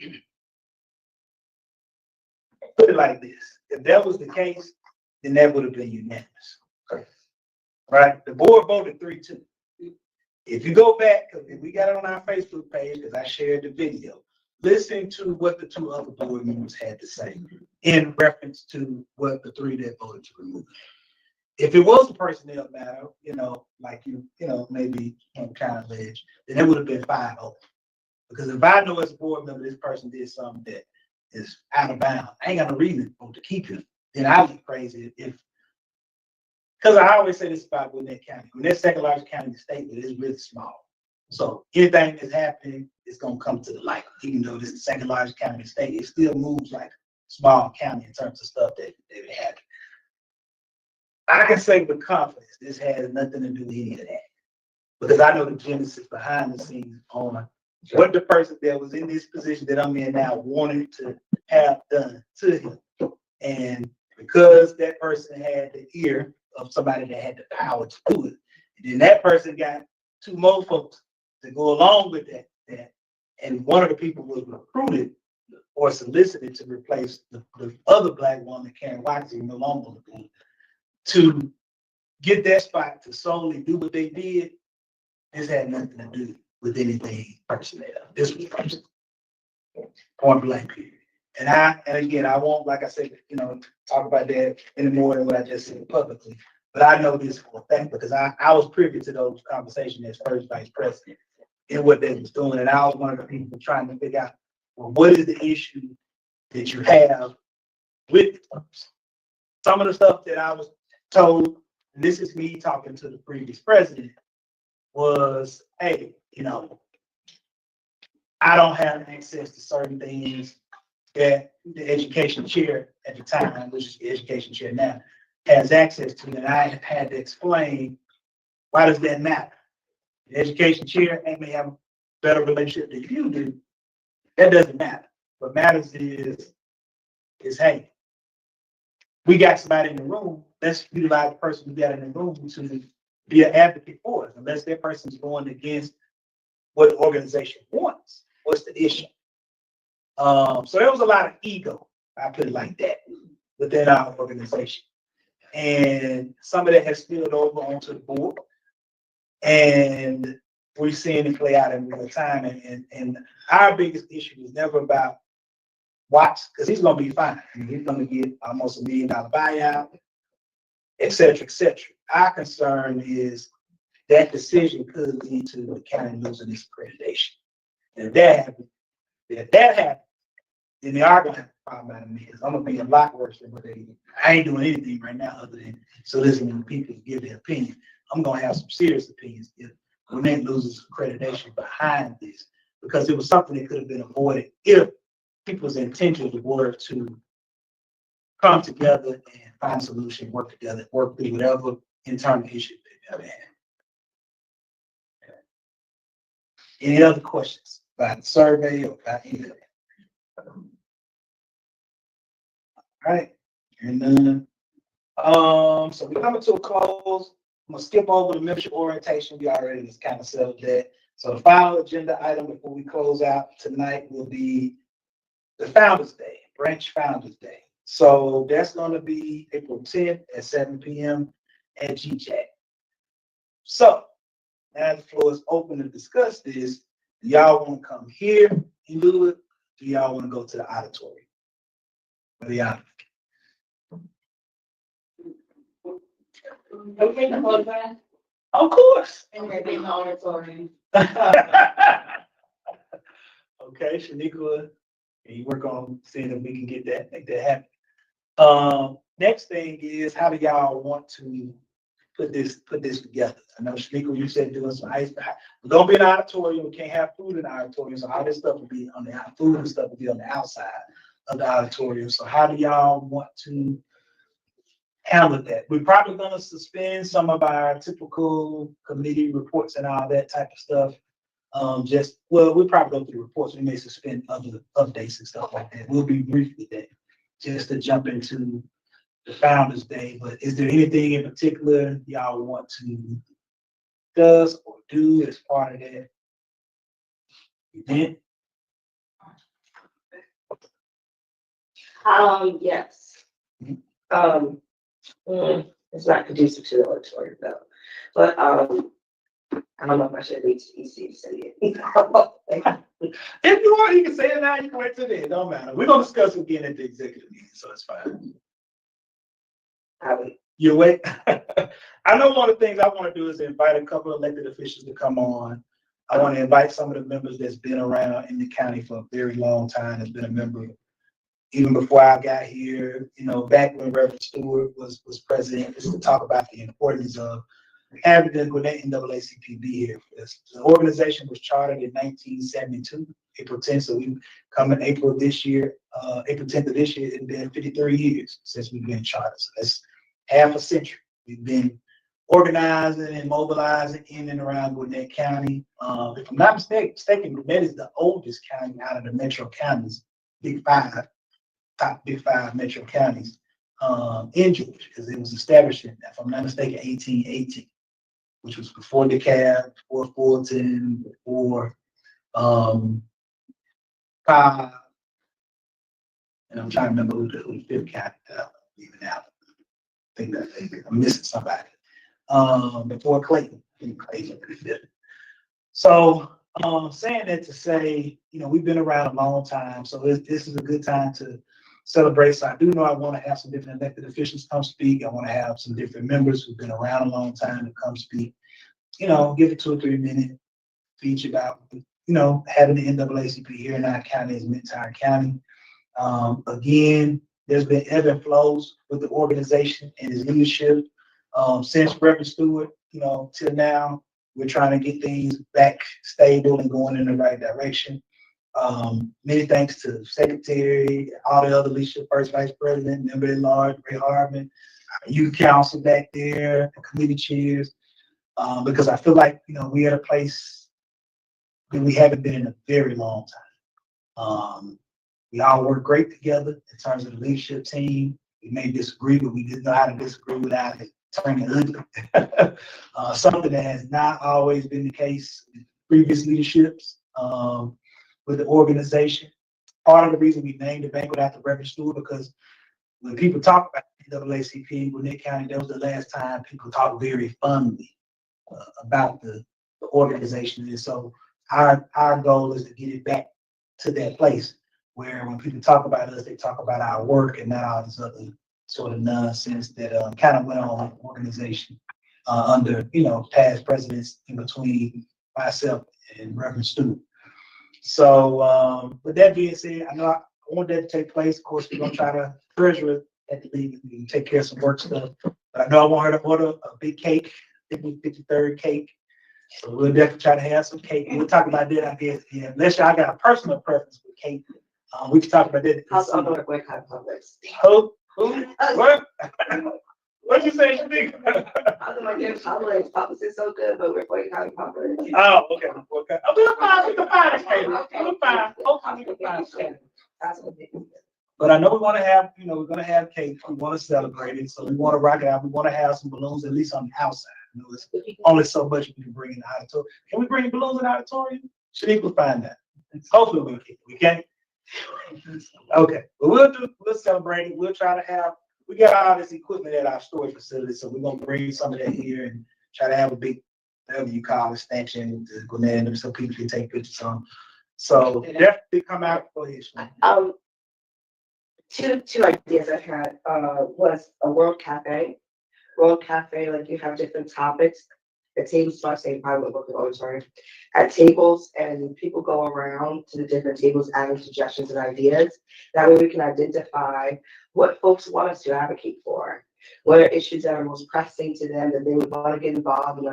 A: put it like this, if that was the case, then that would have been unanimous. Right? The board voted 3-2. If you go back, because we got it on our Facebook page, because I shared the video, listen to what the 2 other board members had to say in reference to what the 3 that voted to remove. If it was a personnel matter, like maybe on kind of ledge, then it would have been 5-0. Because if I know as a board member, this person did something that is out of bounds, I ain't got no reason to keep him. Then I look crazy because I always say this about Gwinnett County. Gwinnett's second largest county in the state, but it's really small. So anything that's happening is going to come to the light. Even though this is the second largest county in the state, it still moves like a small county in terms of stuff that happens. I can say with confidence, this has nothing to do with any of that. Because I know the genesis behind the scenes on what the person that was in this position that I'm in now wanted to have done to him. And because that person had the ear of somebody that had the power to do it, and then that person got 2 more folks to go along with that. And one of the people was recruited or solicited to replace the other Black woman, Karen Watson, who no longer living, to get that spot to solely do what they did. This had nothing to do with anything personnel. This was personal. Point blank period. And again, I won't, like I said, talk about that any more than what I just said publicly. But I know this for a fact because I was privy to those conversations as first vice president and what they was doing. And I was one of the people trying to figure out, well, what is the issue that you have with it? Some of the stuff that I was told, and this is me talking to the previous president, was, hey, I don't have access to certain things that the education chair at the time, which is the education chair now, has access to. And I had to explain, why does that matter? The education chair may have a better relationship than you do. That doesn't matter. What matters is is, hey, we got somebody in the room, let's utilize the person we got in the room to be an advocate for us, unless that person's going against what the organization wants. What's the issue? So there was a lot of ego, I put it like that, within our organization. And some of that has spilled over onto the board. And we're seeing it play out in real time. And our biggest issue is never about Watts, because he's going to be fine. I mean, he's going to get almost $1 million buyout, et cetera, et cetera. Our concern is that decision could lead to the county losing its accreditation. And if that happens, then they are going to have a problem out of me, because I'm going to be a lot worse than what they do. I ain't doing anything right now other than soliciting people to give their opinion. I'm going to have some serious opinions if Gwinnett loses accreditation behind this, because it was something that could have been avoided if people's intentions were to come together and find a solution, work together, work through whatever internal issues they have had. Any other questions about the survey or about anything? All right, and then, so we're coming to a close. I'm gonna skip over the membership orientation. We already just kind of settled that. So the final agenda item before we close out tonight will be the Founders Day, Branch Founders Day. So that's gonna be April 10th at 7 p.m. at GJAC. So now the floor is open to discuss this. Do y'all want to come here and do it? Do y'all want to go to the auditorium? What do y'all?
G: Okay, the photograph.
A: Of course.
G: And maybe in the auditorium.
A: Okay, Shaniqua, you work on seeing if we can get that, make that happen. Next thing is, how do y'all want to put this together? I know Shaniqua, you said doing some ice. We're gonna be in the auditorium. We can't have food in the auditorium, so all this stuff will be on the food and stuff will be on the outside of the auditorium. So how do y'all want to handle that? We're probably gonna suspend some of our typical committee reports and all that type of stuff. We'll probably go through reports. We may suspend other updates and stuff like that. We'll be brief with that, just to jump into the Founders Day. But is there anything in particular y'all want to discuss or do as part of that event?
F: Yes. It's not conducive to the auditorium though, but, I don't know if I should reach EC to say it.
A: If you want, you can say it now, you can wait till then, it don't matter. We're gonna discuss it again at the executive meeting, so it's fine. You wait. I know one of the things I want to do is invite a couple of elected officials to come on. I want to invite some of the members that's been around in the county for a very long time, has been a member even before I got here, back when Reverend Stewart was president, just to talk about the importance of having the Gwinnett NAACP be here. The organization was chartered in 1972, April 10th, so we come in April 10th of this year, it's been 53 years since we've been chartered. So that's half a century. We've been organizing and mobilizing in and around Gwinnett County. If I'm not mistaken, Gwinnett is the oldest county out of the metro counties, top big five metro counties in Georgia, because it was established in, if I'm not mistaken, 1818, which was before DeKalb, before Fulton, before Cobb, and I'm trying to remember who the fifth county even out. I think I'm missing somebody. Before Clayton. So saying that to say, we've been around a long time, so this is a good time to celebrate. So I do know I want to have some different elected officials come speak. I want to have some different members who've been around a long time to come speak. Give it 2 or 3 minute speech about, having the NAACP here in our county as an entire county. Again, there's been ebb and flows with the organization and its leadership. Since Reverend Stewart, till now, we're trying to get things back stable and going in the right direction. Many thanks to the secretary, all the other leadership, first vice president, member at large, Ray Hardman, our youth council back there, the committee chairs, because I feel like, we're at a place that we haven't been in a very long time. We all work great together in terms of the leadership team. We may disagree, but we didn't know how to disagree without it turning ugly. Something that has not always been the case with previous leaderships with the organization. Part of the reason we named the banquet after Reverend Stewart, because when people talk about NAACP in Gwinnett County, that was the last time people talked very fondly about the organization. And so our goal is to get it back to that place where when people talk about us, they talk about our work and not all this other sort of nonsense that kind of went on in the organization under, past presidents in between myself and Reverend Stewart. So with that being said, I know I want that to take place. Of course, we're gonna try to treasure it at the league and take care of some work stuff. But I know I want her to order a big cake, 53rd cake. So we'll definitely try to have some cake. We'll talk about that, I guess. Yeah, unless y'all got a personal preference with cake, we can talk about that.
F: I'll go to boycott Publix.
A: Who? What? What'd you say, Shanika?
F: I was like, yeah, Publix is so good, but we're boycotting Publix.
A: Oh, okay. Okay. We'll find a cake. We'll find. Hopefully we can find something.
F: That's what it is.
A: But I know we want to have, we're going to have cake. We want to celebrate it. So we want to rock it out. We want to have some balloons, at least on the outside. It's only so much we can bring in the auditorium. Can we bring balloons in the auditorium? Shanique will find that. Hopefully we can. We can. Okay. But we'll celebrate it. We'll try to have, we got all this equipment at our storage facility. So we're going to bring some of that here and try to have a big, whatever you call it, stanchion to Gwinnett so people can take pictures on. So definitely come out for this.
F: Two ideas I had, was a World Cafe. World Cafe, like you have different topics. The tables, so I say private book auditorium, at tables, and people go around to the different tables adding suggestions and ideas. That way we can identify what folks want us to advocate for. What are issues that are most pressing to them that they would want to get involved in